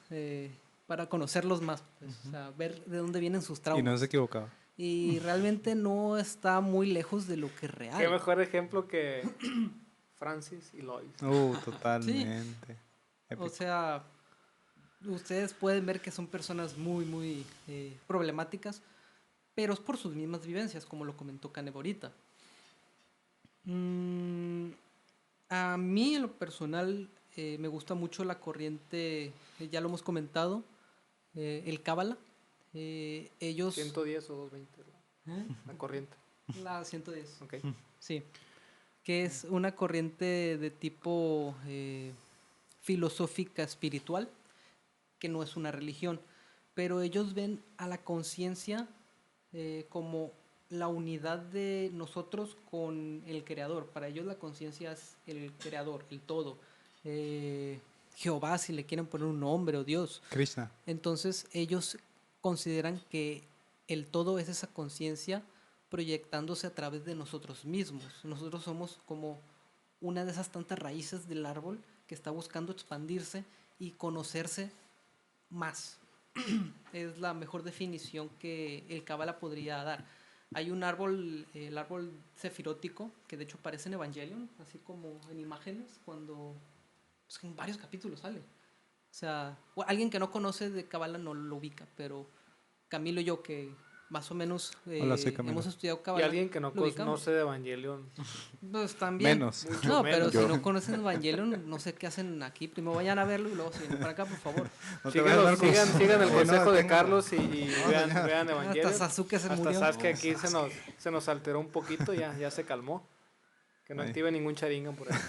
para conocerlos más, pues, o sea, ver de dónde vienen sus Y no se traumas. equivocaba. Y realmente no está muy lejos de lo que es Qué real. mejor ejemplo que Francis y Lois. Sí, Totalmente. o Épico. sea, ustedes pueden ver que son personas muy, muy problemáticas, pero es por sus mismas vivencias, como lo comentó Canev ahorita. A mí, en lo personal, me gusta mucho la corriente, ya lo hemos comentado, el Cábala. Ellos... 110 o 220, la corriente. La 110, Ok. sí. Que es una corriente de tipo filosófica espiritual, que no es una religión, pero ellos ven a la conciencia como la unidad de nosotros con el creador. Para ellos la conciencia es el creador, el todo. Jehová, si le quieren poner un nombre, o Dios. Krishna. Entonces ellos consideran que el todo es esa conciencia proyectándose a través de nosotros mismos. Nosotros somos como una de esas tantas raíces del árbol que está buscando expandirse y conocerse más. Es la mejor definición que el Cábala podría dar. Hay un árbol, el árbol cefirótico, que de hecho aparece en Evangelion, así como en imágenes, cuando pues, en varios capítulos sale. O sea, alguien que no conoce de Cábala no lo ubica, pero Camilo y yo, que más o menos Hola, soy Camilo. hemos estudiado Y Cábala, alguien que no lo ubicamos. conoce de Evangelion. Pues también. Menos. Mucho No, menos. pero si Yo. no conocen Evangelion, no sé qué hacen aquí. Primero vayan a verlo y luego siguen para acá, por favor. No te vayas a dar con- Sigan el No, consejo de tengo- Carlos y vean Hasta Evangelion. Sasuke se Hasta murió. Sasuke aquí se nos alteró un poquito, ya se calmó. Que no Ay. active ningún charingan por ahí.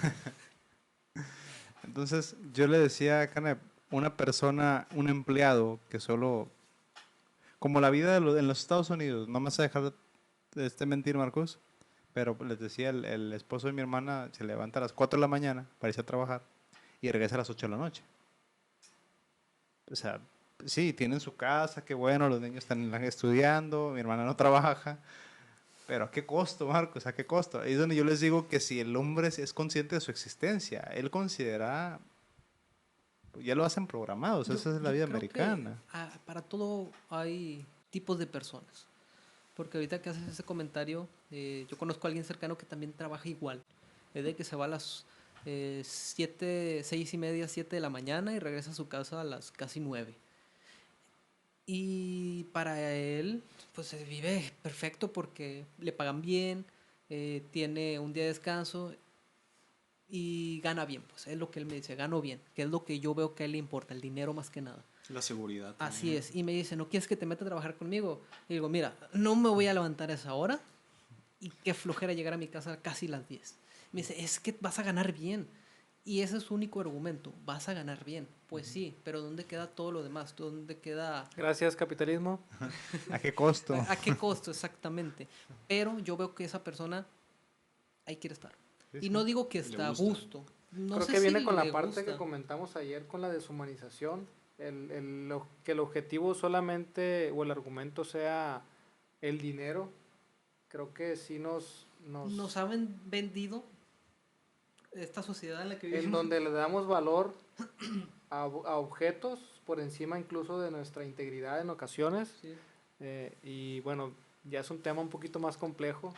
Entonces, yo le decía a Canep, una persona, un empleado que solo... Como la vida en los Estados Unidos, no me vas a dejar mentir, Marcos, pero les decía, el esposo de mi hermana se levanta a las 4 de la mañana para irse a trabajar y regresa a las 8 de la noche. O sea, sí, tienen su casa, qué bueno, los niños están estudiando, mi hermana no trabaja, Pero ¿a qué costo, Marcos? ¿A qué costo? Ahí es donde yo les digo que si el hombre es consciente de su existencia, él considera, ya lo hacen programados, esa es la Yo vida creo que americana. para todo hay tipos de personas. Porque ahorita que haces ese comentario, yo conozco a alguien cercano que también trabaja igual. Es de que se va a las 6:30, 7 de la mañana y regresa a su casa a las casi 9. Y para él, pues se vive perfecto porque le pagan bien, tiene un día de descanso y gana bien. Pues es lo que él me dice, gano bien, que es lo que yo veo que a él le importa, el dinero más que nada. La seguridad Así también. es. Y me dice, ¿no quieres que te meta a trabajar conmigo? Y digo, mira, no me voy a levantar a esa hora y qué flojera llegar a mi casa casi las 10. Me dice, es que vas a ganar bien. Y ese es su único argumento, vas a ganar bien. Pues sí, pero ¿dónde queda todo lo demás? ¿Dónde queda... Gracias, capitalismo. ¿A qué costo? ¿A qué costo exactamente? Pero yo veo que esa persona ahí quiere estar. Sí, Y sí. no digo que Le está a gusta. gusto. No Creo sé que viene si con la le parte que gusta. comentamos ayer con la deshumanización, que el objetivo solamente o el argumento sea el dinero. Creo que sí Nos han vendido esta sociedad en la que en vivimos. donde le damos valor a objetos por encima incluso de nuestra integridad en ocasiones. Sí. Y bueno, ya es un tema un poquito más complejo,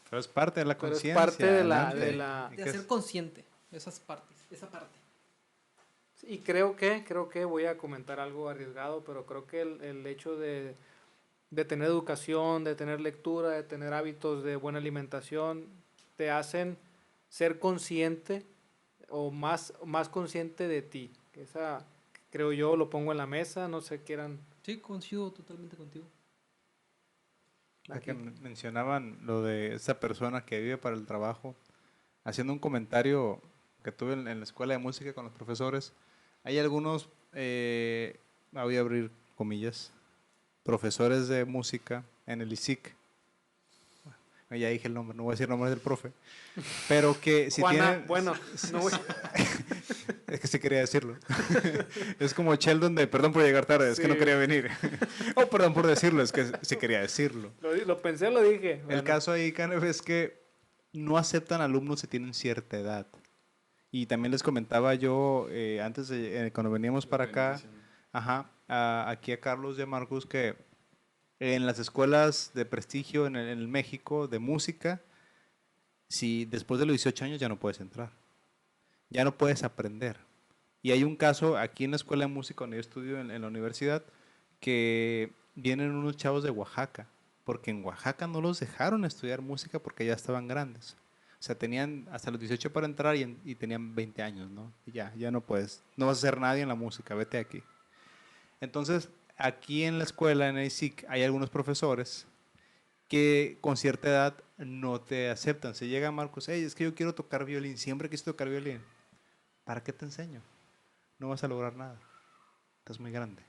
Pero es parte de la pero es conciencia. parte de la, adelante. de la, ¿Y De qué hacer es? consciente esas partes, esa parte. y creo que voy a comentar algo arriesgado, pero creo que el hecho de tener educación, de tener lectura, de tener hábitos de buena alimentación, te hacen ser consciente o más consciente de ti. Que esa, creo yo, lo pongo en la mesa, no sé qué eran Sí, coincido totalmente contigo. Ya aquí. que mencionaban lo de esa persona que vive para el trabajo, haciendo un comentario que tuve en la escuela de música con los profesores, hay algunos, voy a abrir comillas, profesores de música en el ISIC, ya dije el nombre, no voy a decir el nombre del profe, pero que si Juana, tienen, bueno, no voy- es que sí quería decirlo, es como Sheldon de perdón por llegar tarde, es que no Sí. quería venir, oh perdón por decirlo, es que sí quería decirlo. lo pensé, lo dije. El Bueno, caso ahí, Canef, es que no aceptan alumnos si tienen cierta edad. Y también les comentaba yo, antes de, cuando veníamos Lo para que venía acá, diciendo. ajá, aquí a Carlos y a Marcus, que en las escuelas de prestigio en el México de música, si después de los 18 años ya no puedes entrar, ya no puedes aprender. Y hay un caso aquí en la escuela de música donde yo estudio en la universidad, que vienen unos chavos de Oaxaca, porque en Oaxaca no los dejaron estudiar música porque ya estaban grandes. O sea, tenían hasta los 18 para entrar y tenían 20 años, ¿no? Y ya no puedes, no vas a ser nadie en la música, vete aquí. Entonces, aquí en la escuela, en el ISIC, hay algunos profesores que con cierta edad no te aceptan. Se llega Marcos, hey, es que yo quiero tocar violín, siempre quise tocar violín. ¿Para qué te enseño? No vas a lograr nada. Estás muy grande.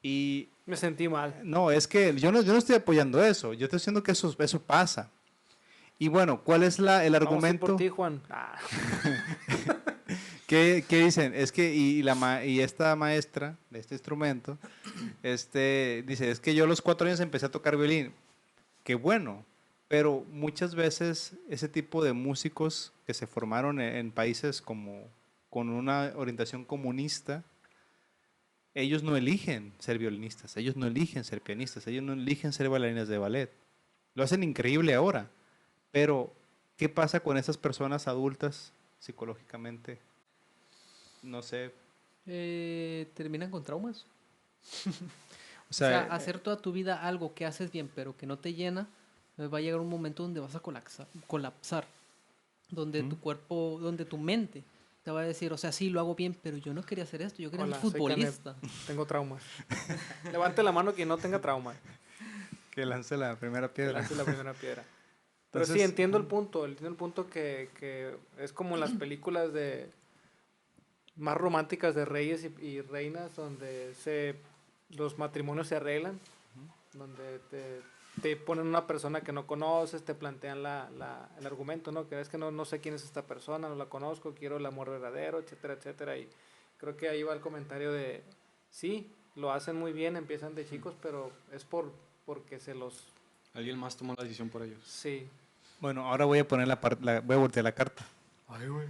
Y me sentí mal. no, es que yo no estoy apoyando eso. Yo estoy diciendo que eso pasa. Y bueno, ¿cuál es el Vamos a ir argumento? por ti, Juan. Ah, ¿Qué dicen? Es que y esta maestra de este instrumento dice, es que yo a los 4 años empecé a tocar violín. Qué bueno, pero muchas veces ese tipo de músicos que se formaron en países como con una orientación comunista, ellos no eligen ser violinistas, ellos no eligen ser pianistas, ellos no eligen ser bailarines de ballet. Lo hacen increíble ahora, pero ¿qué pasa con esas personas adultas psicológicamente? No sé. Terminan con traumas. O O sea, sea, hacer toda tu vida algo que haces bien, pero que no te llena, va a llegar un momento donde vas a colapsar, donde tu cuerpo, donde tu mente te va a decir, o sea, sí, lo hago bien, pero yo no quería hacer esto, yo quería hola, ser soy Canep. futbolista. Tengo traumas. Levante la mano quien no tenga trauma. que lance la primera Que piedra. lance la primera piedra. Pero sí, Entonces, entiendo el punto que es como en las películas de más románticas de reyes y reinas, donde los matrimonios se arreglan, donde te ponen una persona que no conoces, te plantean el argumento, ¿no? Que es que no sé quién es esta persona, no la conozco, quiero el amor verdadero, etcétera, etcétera. Y creo que ahí va el comentario de, sí, lo hacen muy bien, empiezan de chicos, pero es porque se los Alguien más tomó la decisión por ellos. Sí. Bueno, ahora voy a poner voy a voltear la carta. Ay, güey.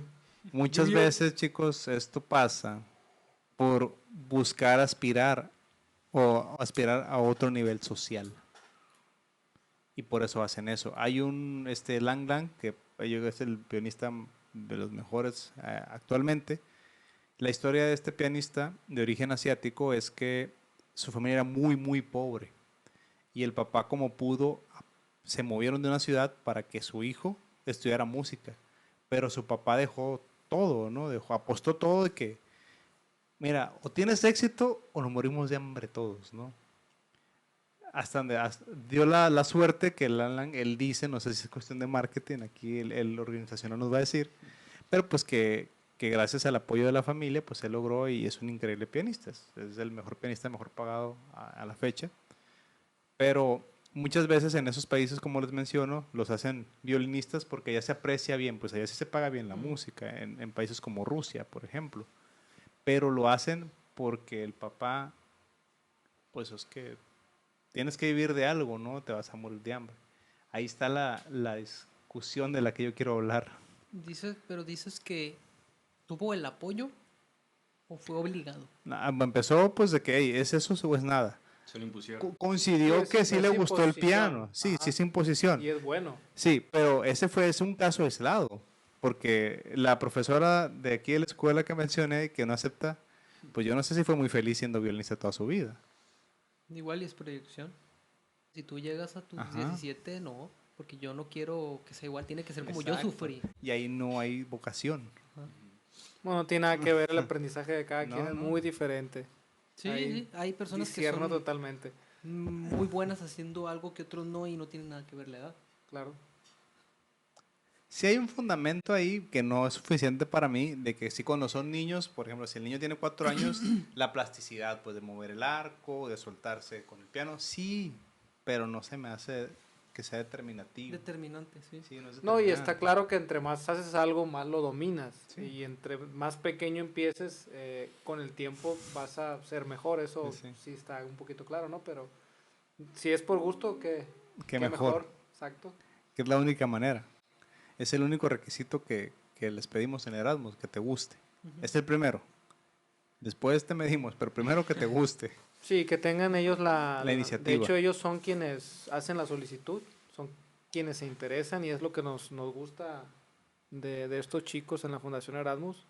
Muchas veces, chicos, esto pasa por buscar aspirar o aspirar a otro nivel social. Y por eso hacen eso. Hay un Lang Lang, que es el pianista de los mejores actualmente. La historia de este pianista de origen asiático es que su familia era muy, muy pobre. Y el papá, como pudo, se movieron de una ciudad para que su hijo estudiara música. Pero su papá dejó todo, ¿no? Apostó todo de que, mira, o tienes éxito o nos morimos de hambre todos, ¿no? Dio la suerte que él dice, no sé si es cuestión de marketing, aquí el organizacional nos va a decir, pero pues que gracias al apoyo de la familia, pues él logró y es un increíble pianista. Es el mejor pianista, mejor pagado a la fecha. Pero muchas veces en esos países, como les menciono, los hacen violinistas porque allá se aprecia bien, pues allá sí se paga bien la música, en países como Rusia, por ejemplo. Pero lo hacen porque el papá, pues es que tienes que vivir de algo, ¿no? Te vas a morir de hambre. Ahí está la discusión de la que yo quiero hablar. Pero dices que tuvo el apoyo o fue obligado. Empezó pues de que, hey, ¿es eso o es nada? Se lo impusieron. Coincidió Sí, que sí es le gustó el imposición. piano. Sí, Ajá. sí es imposición. Y es bueno. Sí, pero es un caso aislado, porque la profesora de aquí de la escuela que mencioné, que no acepta, pues yo no sé si fue muy feliz siendo violinista toda su vida. Igual y es proyección. Si tú llegas a tus Ajá. 17, no, porque yo no quiero que sea igual, tiene que ser como yo Exacto. sufrí. Y ahí no hay vocación. Bueno, no tiene nada que ver el aprendizaje de cada No, quien, es no. muy diferente. Sí, Ahí sí, hay personas que discierno son totalmente, muy buenas haciendo algo que otros no y no tienen nada que ver la edad. claro. Sí hay un fundamento ahí que no es suficiente para mí, de que sí cuando son niños, por ejemplo, si el niño tiene 4 años, la plasticidad, pues de mover el arco, de soltarse con el piano, sí, pero no se me hace que sea determinativo. Determinante, sí. Sí, no es No, y está determinante. claro que entre más haces algo, más lo dominas. Sí. Y entre más pequeño empieces, con el tiempo vas a ser mejor. Eso Sí, sí. sí está un poquito claro, ¿no? Pero si es por gusto, Qué mejor. Exacto. Que es la única manera. Es el único requisito que les pedimos en Erasmus, que te guste. Es el primero. Después te medimos, pero primero que te guste. Sí, que tengan ellos La iniciativa. De hecho, ellos son quienes hacen la solicitud, son quienes se interesan y es lo que nos gusta de estos chicos en la Fundación Erasmus.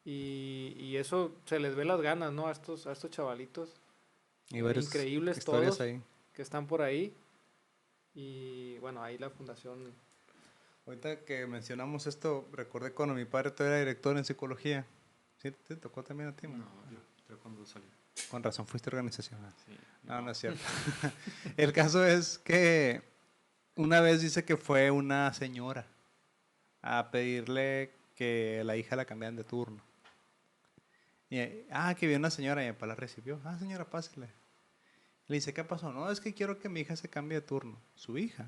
Y eso se les ve las ganas, ¿no? A estos chavalitos. Y varias Increíbles historias todos. ahí. Que están por ahí. Y bueno, ahí la Fundación... Ahorita que mencionamos esto, recordé cuando mi padre todavía era director en psicología. ¿Sí te tocó también a ti, No, man? yo cuando salí. Con razón, fuiste organizacional. Sí, No, no es cierto. El caso es que una vez dice que fue una señora a pedirle que la hija la cambiaran de turno. Y, que vio una señora y mi papá la recibió. Señora, pásele. Le dice, ¿qué pasó? No, es que quiero que mi hija se cambie de turno. ¿Su hija?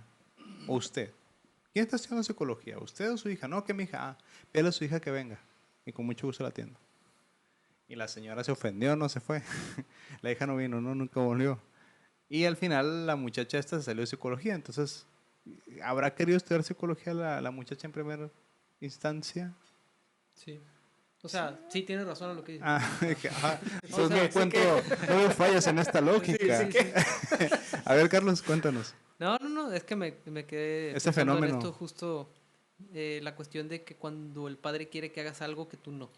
¿O usted? ¿Quién está estudiando psicología? ¿Usted o su hija? No, que mi hija. Pídele a su hija que venga. Y con mucho gusto la atiendo. Y la señora se ofendió, no se fue. La hija no vino, no, nunca volvió. Y al final la muchacha esta se salió de psicología. Entonces, ¿habrá querido estudiar psicología la muchacha en primera instancia? Sí. O sea, sí tienes razón en lo que dices. Entonces sea, no sí encuentro, no veo fallas en esta lógica. Sí, sí. A ver, Carlos, cuéntanos. No, es que me quedé Ese pensando en fenómeno. esto justo, la cuestión de que cuando el padre quiere que hagas algo que tú no.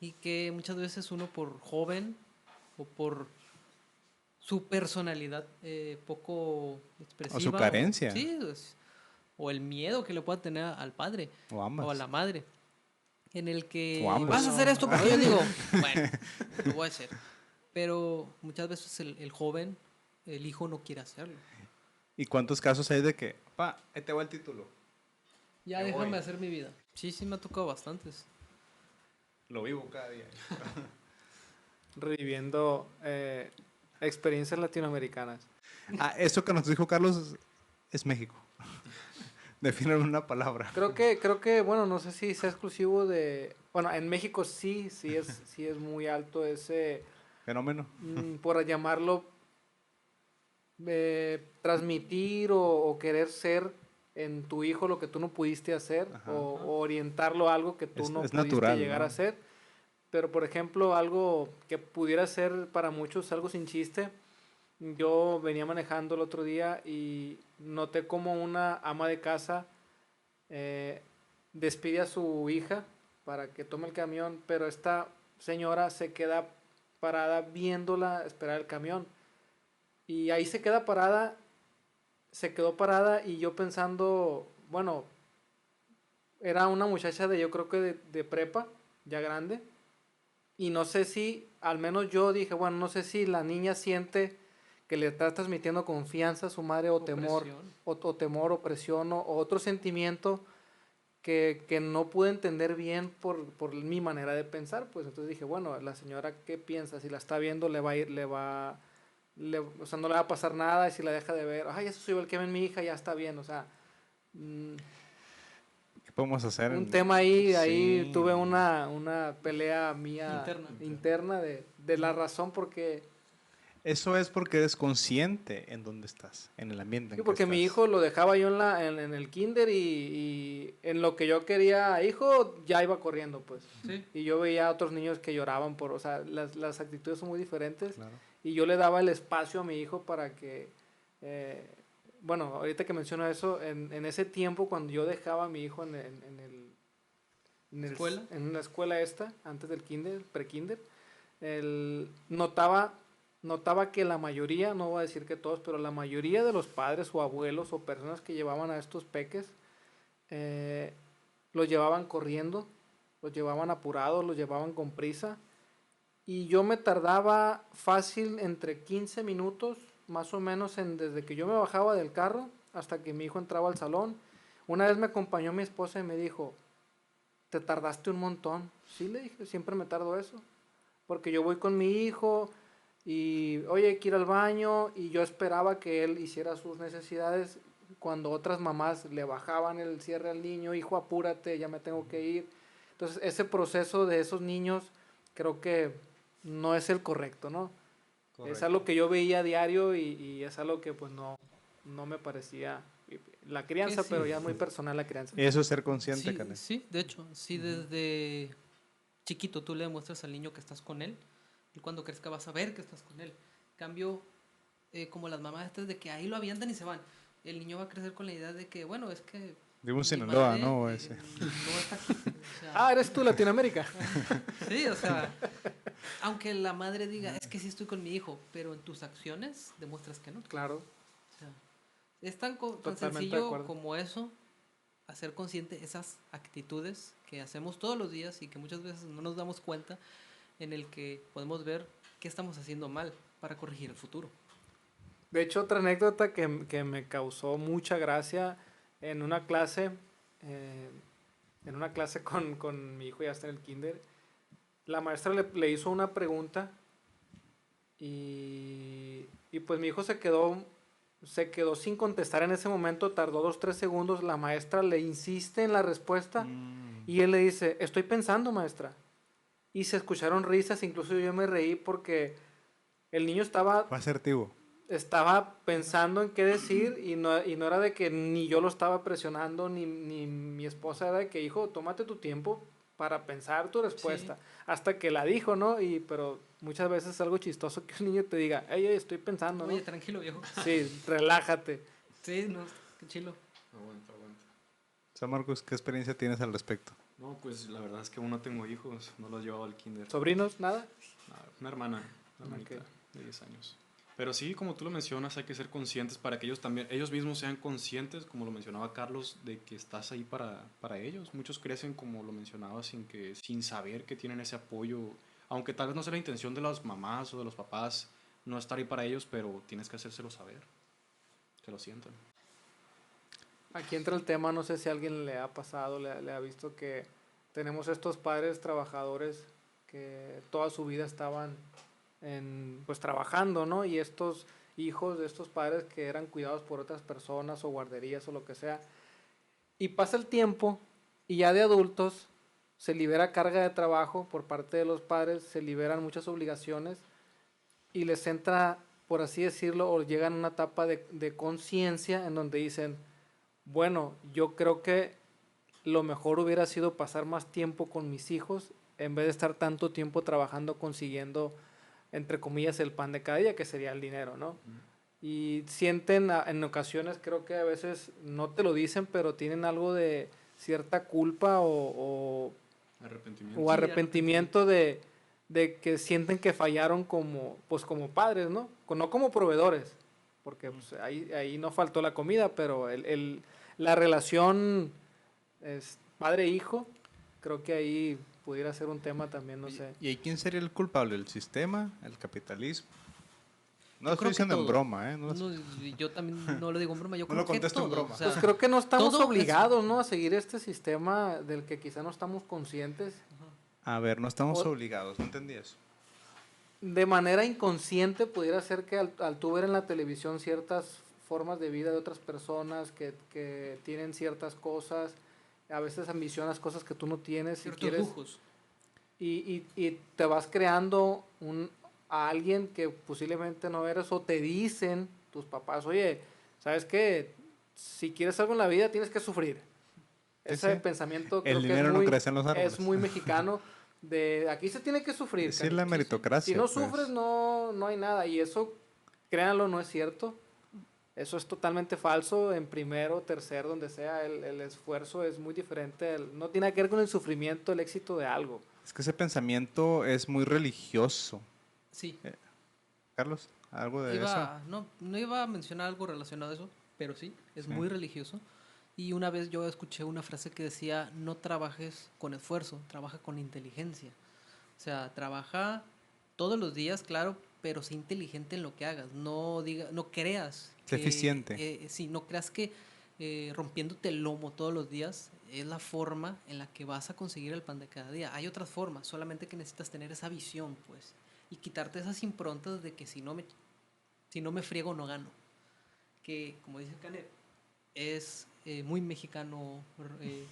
Y que muchas veces uno por joven o por su personalidad poco expresiva. O su carencia. Sí, o el miedo que le pueda tener al padre O ambas. o a la madre. En el que O ambos. vas a hacer esto porque yo digo, bueno, lo voy a hacer. Pero muchas veces el joven, el hijo no quiere hacerlo. ¿Y cuántos casos hay de que, pa, ahí te va el título? Ya Me déjame voy. hacer mi vida. Sí, me ha tocado bastantes. Lo vivo cada día. reviviendo experiencias latinoamericanas. Eso que nos dijo Carlos es México. Definen una palabra. Creo que, bueno, no sé si sea exclusivo de... Bueno, en México sí es muy alto ese, Fenómeno. por llamarlo, transmitir o querer ser en tu hijo lo que tú no pudiste hacer, Ajá. o orientarlo a algo que tú Es- no es pudiste natural, llegar ¿no? a hacer. Pero, por ejemplo, algo que pudiera ser para muchos algo sin chiste, yo venía manejando el otro día y noté como una ama de casa eh, despide a su hija para que tome el camión, pero esta señora se queda parada viéndola esperar el camión. Y ahí se quedó parada y yo pensando, bueno, era una muchacha de yo creo que de prepa, ya grande, y no sé si, al menos yo dije, bueno, no sé si la niña siente que le está transmitiendo confianza a su madre o temor, presión. o temor o presión o otro sentimiento que no pude entender bien por mi manera de pensar, pues entonces dije, bueno, la señora, ¿qué piensa? Si la está viendo, le va a ir, o sea, no le va a pasar nada, y si la deja de ver, ay, eso subió el que ve en mi hija, ya está bien, o sea, mm, ¿Qué podemos hacer? un tema ahí Sí. tuve una pelea mía Interna. interna de la razón porque, Eso es porque eres consciente en dónde estás, en el ambiente sí, en que porque mi estás. hijo lo dejaba yo en el kinder y en lo que yo quería, hijo, ya iba corriendo, pues. Sí. Y yo veía a otros niños que lloraban por, o sea, las actitudes son muy diferentes. Claro. Y yo le daba el espacio a mi hijo para que, eh, bueno, ahorita que menciono eso, en ese tiempo cuando yo dejaba a mi hijo ¿Escuela? en una escuela esta, antes del kinder, pre-kinder, notaba que la mayoría, no voy a decir que todos, pero la mayoría de los padres o abuelos o personas que llevaban a estos peques, eh, los llevaban corriendo, los llevaban apurados, los llevaban con prisa. Y yo me tardaba fácil entre 15 minutos, más o menos, desde que yo me bajaba del carro hasta que mi hijo entraba al salón. Una vez me acompañó mi esposa y me dijo, te tardaste un montón. Sí, le dije, siempre me tardo eso. Porque yo voy con mi hijo y, oye, hay que ir al baño, y yo esperaba que él hiciera sus necesidades cuando otras mamás le bajaban el cierre al niño, hijo, apúrate, ya me tengo que ir. Entonces, ese proceso de esos niños creo que no es el correcto, ¿no? Es algo que yo veía a diario y es algo que pues no me parecía la crianza, sí. pero ya muy personal la crianza. Eso es ser consciente, Sí, Cane. sí, de hecho, si desde chiquito tú le demuestras al niño que estás con él, y cuando crezca vas a ver que estás con él. Cambio, como las mamás estas de que ahí lo avientan y se van. El niño va a crecer con la idea de que, bueno, es que Vivo en mi Sinaloa, madre, ¿no? Ese. no está aquí. O sea, Ah, eres tú, Latinoamérica. sí, o sea, aunque la madre diga, es que sí estoy con mi hijo, pero en tus acciones demuestras que no. Claro, O sea, es tan totalmente de sencillo acuerdo. como eso, hacer consciente esas actitudes que hacemos todos los días y que muchas veces no nos damos cuenta, en el que podemos ver qué estamos haciendo mal para corregir el futuro. De hecho, otra anécdota que me causó mucha gracia en una clase, eh, con mi hijo ya está en el kinder, la maestra le hizo una pregunta y pues mi hijo se quedó sin contestar en ese momento, tardó 2, 3 segundos, la maestra le insiste en la respuesta y él le dice, estoy pensando, maestra. Y se escucharon risas, incluso yo me reí porque el niño Fue asertivo. estaba pensando en qué decir y no era de que ni yo lo estaba presionando ni mi esposa, era de que, hijo, tómate tu tiempo para pensar tu respuesta. Sí. Hasta que la dijo, ¿no? Pero muchas veces es algo chistoso que un niño te diga, hey, estoy pensando, ¿no? Oye, tranquilo, viejo. Sí, relájate. Sí, no, qué chilo. Aguanta, aguanta. San Marcos, ¿qué experiencia tienes al respecto? No, pues la verdad es que aún no tengo hijos, no los llevaba al kinder. ¿Sobrinos? ¿Nada? Nada, una hermana, una hermanita Ok. de 10 años. Pero sí, como tú lo mencionas, hay que ser conscientes para que ellos también, ellos mismos sean conscientes, como lo mencionaba Carlos, de que estás ahí para ellos. Muchos crecen, como lo mencionaba, sin saber que tienen ese apoyo, aunque tal vez no sea la intención de las mamás o de los papás no estar ahí para ellos, pero tienes que hacérselo saber, que lo sientan. Aquí entra el tema, no sé si a alguien le ha pasado, le ha visto que tenemos estos padres trabajadores que toda su vida estaban pues trabajando, ¿no? Y estos hijos de estos padres que eran cuidados por otras personas o guarderías o lo que sea. Y pasa el tiempo y ya de adultos se libera carga de trabajo por parte de los padres, se liberan muchas obligaciones y les entra por así decirlo, o llegan a una etapa de conciencia en donde dicen, bueno, yo creo que lo mejor hubiera sido pasar más tiempo con mis hijos en vez de estar tanto tiempo trabajando consiguiendo, entre comillas, el pan de cada día, que sería el dinero, ¿no? Y sienten, en ocasiones, creo que a veces no te lo dicen, pero tienen algo de cierta culpa Arrepentimiento. o Sí, arrepentimiento de que sienten que fallaron como, pues, como padres, ¿no? No como proveedores, porque pues, ahí no faltó la comida, pero la relación padre-hijo, creo que ahí pudiera ser un tema también, no sé. ¿Y ahí quién sería el culpable? ¿El sistema? ¿El capitalismo? No lo Yo estoy creo que diciendo en todo. broma, ¿eh? No lo- No, yo también no lo digo en broma, yo No creo lo que contesto en todo, broma. o sea, Pues creo que no estamos todo es- obligados, ¿no? A seguir este sistema del que quizá no estamos conscientes. A ver, no estamos O- obligados, no entendí eso. De manera inconsciente pudiera ser que al tú ver en la televisión ciertas formas de vida de otras personas que tienen ciertas cosas, a veces ambicionas cosas que tú no tienes y ciertos quieres lujos. y te vas creando a alguien que posiblemente no eres o te dicen tus papás, oye, ¿sabes qué? Si quieres algo en la vida tienes que sufrir. Sí, Ese sí. pensamiento El creo que dinero es no muy, crece en los árboles. es muy mexicano. De aquí se tiene que sufrir. Sí, la cariño. meritocracia. Si no pues. sufres, no hay nada. Y eso, créanlo, no es cierto. Eso es totalmente falso. En primero, tercero, donde sea, el esfuerzo es muy diferente. No tiene nada que ver con el sufrimiento, el éxito de algo. Es que ese pensamiento es muy religioso. Sí. Carlos, ¿algo de eso? No iba a mencionar algo relacionado a eso, pero sí, es Sí. muy religioso. Y una vez yo escuché una frase que decía, no trabajes con esfuerzo, trabaja con inteligencia. O sea, trabaja todos los días, claro, pero sé inteligente en lo que hagas. No creas Sé eficiente. sí, no creas que rompiéndote el lomo todos los días es la forma en la que vas a conseguir el pan de cada día. Hay otras formas, solamente que necesitas tener esa visión, pues, y quitarte esas improntas de que si no me friego no gano. Que, como dice Canet, es muy mexicano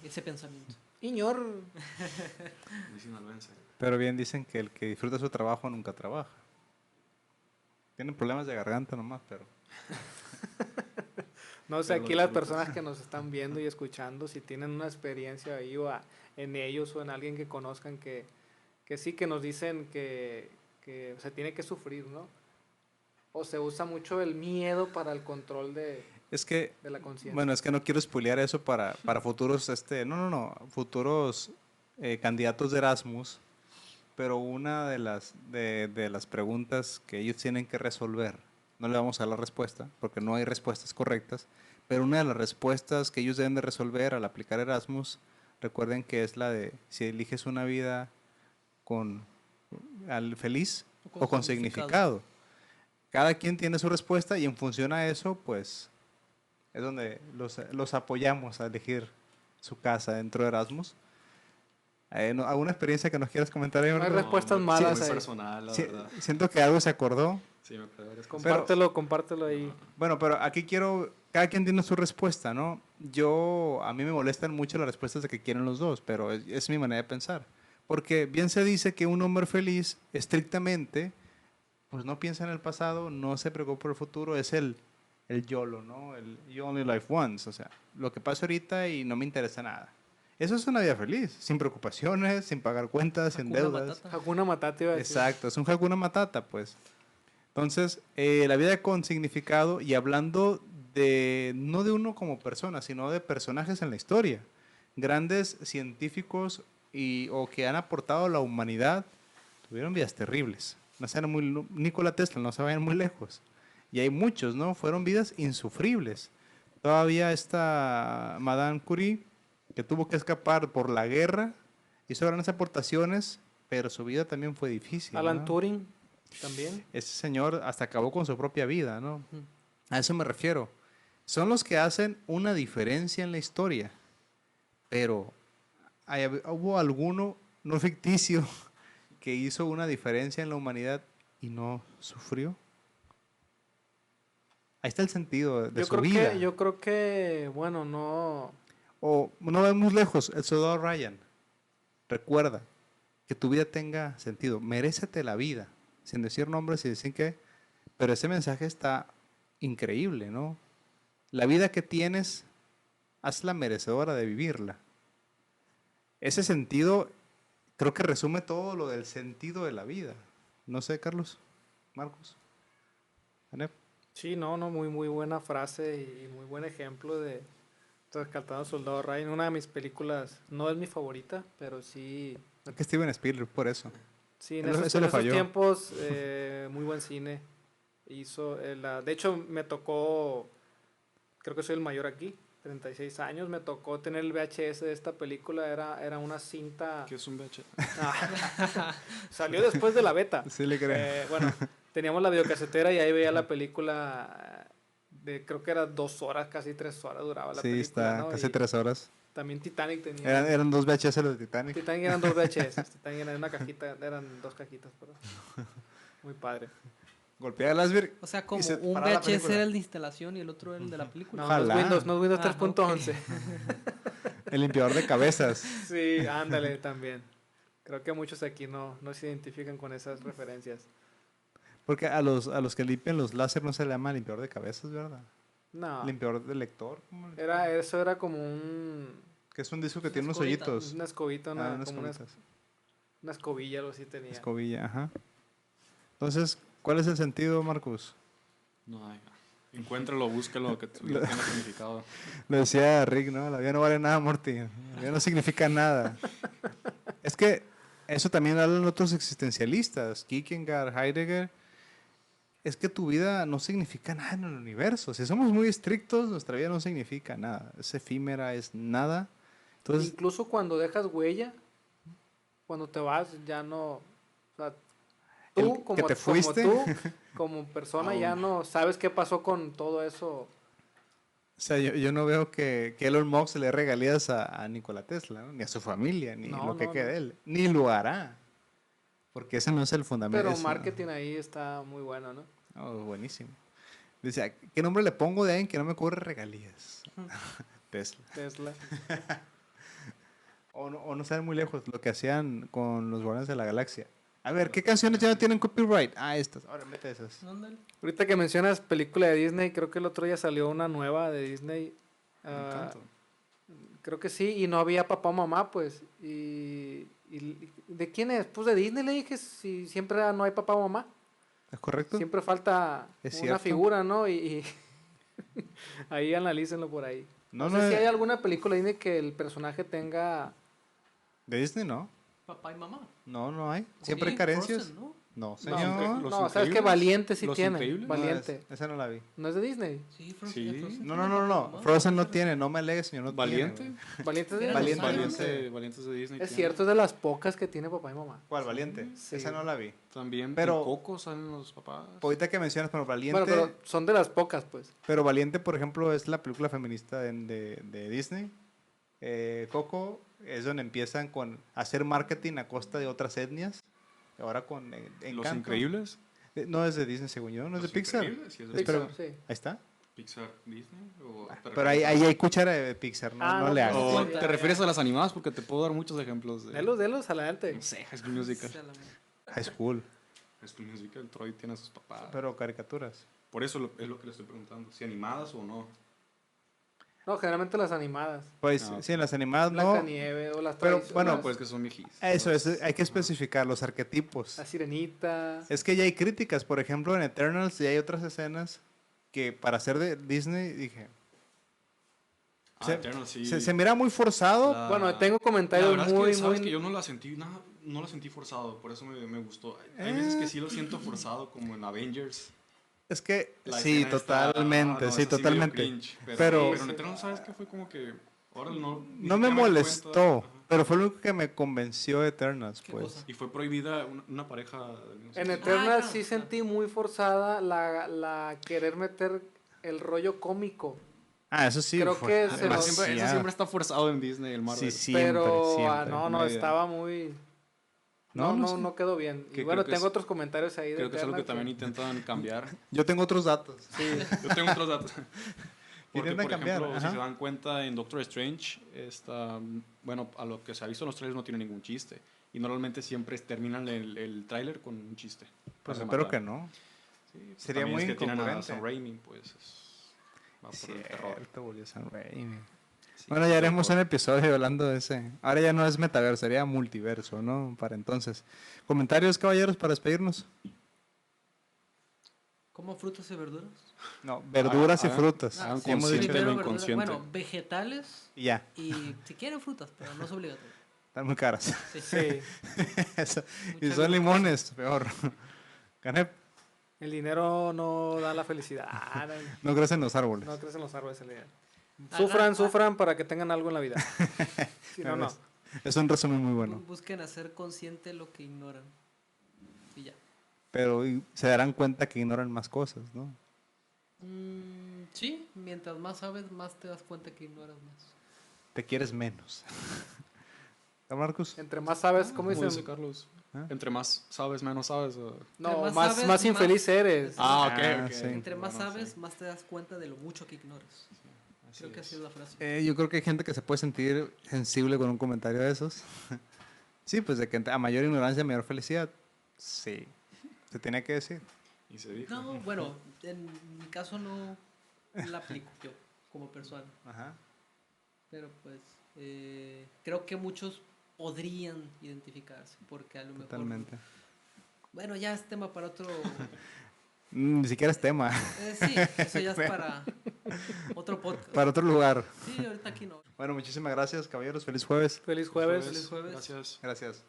ese pensamiento. Iñor, Muy sinaloense. Pero bien dicen que el que disfruta su trabajo nunca trabaja. Tienen problemas de garganta nomás, pero... no sé, Pero aquí lo las disfrutas. personas que nos están viendo y escuchando, si tienen una experiencia ahí en ellos o en alguien que conozcan que sí, que nos dicen que se tiene que sufrir, ¿no? O se usa mucho el miedo para el control de Es que, la conciencia. bueno, es que no quiero spoilear eso para futuros, futuros candidatos de Erasmus, pero una de las preguntas que ellos tienen que resolver, no le vamos a dar la respuesta, porque no hay respuestas correctas, pero una de las respuestas que ellos deben de resolver al aplicar Erasmus, recuerden que es la de si eliges una vida feliz o con significado. Cada quien tiene su respuesta y en función a eso, pues, es donde los apoyamos a elegir su casa dentro de Erasmus. ¿Alguna experiencia que nos quieras comentar ahí? No hay Orlando? respuestas muy- malas muy ahí. personal, la Sí, verdad. siento que algo se acordó. Sí, me acuerdo de varias cosas. Compártelo ahí. Bueno, pero aquí cada quien tiene su respuesta, ¿no? A mí me molestan mucho las respuestas de que quieren los dos, pero es mi manera de pensar. Porque bien se dice que un hombre feliz, estrictamente, pues no piensa en el pasado, no se preocupa por el futuro, es el YOLO, ¿no? El You Only Live Once, o sea, lo que pasa ahorita y no me interesa nada. Eso es una vida feliz, sin preocupaciones, sin pagar cuentas, sin Hakuna deudas. Matata. Hakuna Matata iba a decir. Exacto, es un Hakuna Matata, pues. Entonces, la vida con significado y hablando no de uno como persona, sino de personajes en la historia. Grandes científicos o que han aportado a la humanidad tuvieron vidas terribles. Nikola Tesla, no se vayan muy lejos. Y hay muchos, ¿no? Fueron vidas insufribles. Todavía esta Madame Curie, que tuvo que escapar por la guerra, hizo grandes aportaciones, pero su vida también fue difícil. Alan ¿no? Turing también. Ese señor hasta acabó con su propia vida, ¿no? Ujú. A eso me refiero. Son los que hacen una diferencia en la historia, pero hubo alguno no ficticio que hizo una diferencia en la humanidad y no sufrió. Ahí está el sentido de su vida. Yo creo que, bueno, no. O no vemos lejos, el soldado Ryan. Recuerda que tu vida tenga sentido. Mérecete la vida. Sin decir nombres y decir qué. Pero ese mensaje está increíble, ¿no? La vida que tienes, hazla merecedora de vivirla. Ese sentido creo que resume todo lo del sentido de la vida. No sé, Carlos, Marcos, Anep. Sí, no, muy buena frase y muy buen ejemplo de Rescatando al Soldado Ryan. Una de mis películas, no es mi favorita, pero sí, Es que Steven Spielberg, por eso. sí, en Eso- esos, eso en le esos falló. tiempos, muy buen cine. Hizo, de hecho, me tocó, creo que soy el mayor aquí, 36 años, me tocó tener el VHS de esta película, era una cinta... ¿Qué es un VHS? Ah, salió después de la beta. Sí le creo. Bueno, teníamos la videocasetera y ahí veía la película creo que era 2 horas, casi 3 horas duraba la Sí, película, está ¿no? casi Y 3 horas. también Titanic tenía... Eran 2 VHS los de Titanic. Titanic eran 2 VHS, Titanic era una cajita, eran 2 cajitas, perdón. Muy padre. Golpeaba el Asberg. O sea, y como se un paraba la VHS película. era el de instalación y el otro era el de la película. No, Ojalá. no es Windows Ah, 3.11. El limpiador de cabezas. Sí, ándale también. Creo que muchos aquí no se identifican con esas referencias. Porque a los que limpian los láser no se le llama limpiador de cabezas, ¿verdad? No, Limpiador de lector. ¿Cómo le- eso era como un... Que es un disco que Una tiene unos escobita. hoyitos. Una escobita, Ah, unas como escobitas. una escobilla, algo así tenía. Escobilla, ajá. Entonces, ¿cuál es el sentido, Marcos? No hay. Encuéntralo, búscalo, que tenga significado. Lo decía Rick, ¿no? La vida no vale nada, Morty. La vida no significa nada. Es que eso también hablan otros existencialistas, Kierkegaard, Heidegger. Es que tu vida no significa nada en el universo. Si somos muy estrictos, nuestra vida no significa nada. Es efímera, es nada. Entonces, Incluso cuando dejas huella, cuando te vas, ya no... O sea, tú, que como, te fuiste. como tú, como persona, ya Aún. no sabes qué pasó con todo eso. o sea, yo no veo que Elon Musk le dé regalías a Nikola Tesla, ¿no? Ni a su familia, ni No, lo que no, quede no. de él. Ni lo hará. Porque ese no es el fundamento. Pero eso- marketing ahí está muy bueno, ¿no? Oh, buenísimo. Dice, ¿qué nombre le pongo de alguien que no me cobre regalías? Tesla. Tesla. O no saben muy lejos lo que hacían con los Guardianes de la Galaxia. A ver, ¿qué canciones ya no tienen copyright? Ah, estas. Ahora mete esas. Ándale. Ahorita que mencionas película de Disney, creo que el otro día salió una nueva de Disney. Me Ah, encanta. creo que sí, y no había papá o mamá, pues. ¿De quién es? Pues de Disney le dije, si siempre no hay papá o mamá. ¿Es correcto? Siempre falta Es una cierto. figura, ¿no? Y ahí analícenlo por ahí. No, No, no, sé si hay alguna película de Disney que el personaje tenga... ¿De Disney no? Papá y mamá. No hay. Siempre hay Sí, carencias. Frozen, ¿no? No, No, señor. Los no, sabes que Increíbles. Valiente sí Los tiene. Increíbles. No, Valiente. esa no la vi. ¿No es de Disney? Sí, Frozen. Sí. Frozen No, tiene no, no, papá y no. mamá. Frozen no tiene. No me alegues, señor. No ¿Valiente? tiene, Valiente es de Eran Disney. los años. Valientes de Disney. Es tiene. cierto, es de las pocas que tiene papá y mamá. ¿Cuál? Valiente. Sí. Esa no la vi. También Pero- en Coco salen los papás. Ahorita que mencionas, pero Valiente. Bueno, pero son de las pocas, pues. Pero Valiente, por ejemplo, es la película feminista de Disney. Coco es donde empiezan con hacer marketing a costa de otras etnias. Ahora con Los Encanto. Increíbles. No es de Disney, según yo. No es de Los Pixar. Increíbles, sí es de Espera. Pixar, sí. Ahí está. Pixar, Disney. ¿O te Pero ahí hay cuchara de Pixar. No, Ah, no no, le pues, hagas. ¿O Sí, ya, te refieres a las animadas? Porque te puedo dar muchos ejemplos de... Delos, adelante. No sé, High School Musical. Se la- High School. High School Musical, Troy tiene a sus papás. Pero caricaturas. Por eso es lo que le estoy preguntando. Si animadas o no. No, generalmente las animadas. Pues Ah, sí, en las animadas no. Blancanieves o las Pero, tradicionales. bueno, No, pues que son viejitas. Eso, hay que especificar los arquetipos. La sirenita. Es que ya hay críticas. Por ejemplo, en Eternals ya hay otras escenas que para ser de Disney, dije, se- Eternal, sí. se mira muy forzado. La- Bueno, tengo La comentarios verdad muy, es que, sabes muy... que yo no la sentí, no la sentí forzado, por eso me gustó. Hay veces que sí lo siento forzado, como en Avengers. Es que La sí, escena esta- totalmente, no, sí, esa me dio totalmente. cringe, Pero- pero en Eternal, ¿sabes qué? Fue como que... Ahora no, ni No me siquiera di molestó, cuenta. Ajá. pero fue lo único que me convenció de Eternals, ¿Qué pues. cosa? Y fue prohibida una pareja... del mismo En sexo. Eternal claro, sí claro. sentí muy forzada la querer meter el rollo cómico. Ah, eso sí. Creo fue que Eso se nos- siempre está forzado en Disney, el Marvel. Sí, siempre, pero siempre. no, Medio. estaba muy... No, no sé. No quedó bien. Y Que bueno, creo que tengo es- otros comentarios ahí de Creo que es algo que Eternal también intentan cambiar. Yo tengo otros datos. Sí, Yo tengo otros datos. Porque, Intentan por cambiar, ejemplo, si ajá. se dan cuenta en Doctor Strange, bueno, a lo que se ha visto en los trailers no tiene ningún chiste. Y normalmente siempre terminan el tráiler con un chiste. Pues para espero rematar. que no. Sí, pues Sería también muy es que tienen a incongruente. Sam Raimi, pues va por el terror. Cierto, volvió Sam Raimi. Sí, Bueno, ya haremos un terror. episodio hablando de ese. Ahora ya no es metaverso, sería multiverso, ¿no? Para entonces. ¿Comentarios, caballeros, para despedirnos? ¿Como frutas y verduras? No, verduras y Hagan- frutas. hagan Ya hemos dicho. consciente Primero lo verduras. inconsciente. Bueno, vegetales Y ya, y si quieren frutas, pero no es obligatorio. están muy caras. Sí. Sí, Eso. Y Mucha son glucosa. limones, peor. Canep, el dinero no da la felicidad. no crecen los árboles. No crecen los árboles el dinero. Hagan- Sufran para que tengan algo en la vida. Si no, no. Es un resumen muy bueno. Busquen hacer consciente lo que ignoran. Y ya. Pero se darán cuenta que ignoran más cosas, ¿no? Sí, mientras más sabes, más te das cuenta que ignoras más. Te quieres menos. ¿Ah, Marcos? Entre más sabes, ¿cómo Como dice dicen? Carlos. ¿Ah? Entre más sabes, menos sabes. o- No, Entre más, más sabes, más infeliz más- eres. Ah, Ah, ok, ok. sí. Entre más Bueno, sabes, sí, más te das cuenta de lo mucho que ignoras. así Creo que es. así es la frase. Yo creo que hay gente que se puede sentir sensible con un comentario de esos. Sí, pues de que a mayor ignorancia, mayor felicidad. Sí, se tiene que decir. Y se dijo. No, bueno, en mi caso no la aplico yo como persona. Ajá. Pero pues creo que muchos podrían identificarse porque a lo mejor... Totalmente. Bueno, ya es tema para otro... Ni siquiera es tema. Sí, eso ya es para otro podcast. Para otro lugar. Sí, ahorita aquí no. Bueno, muchísimas gracias, caballeros. Feliz jueves. Feliz jueves. Feliz jueves. Gracias. Gracias.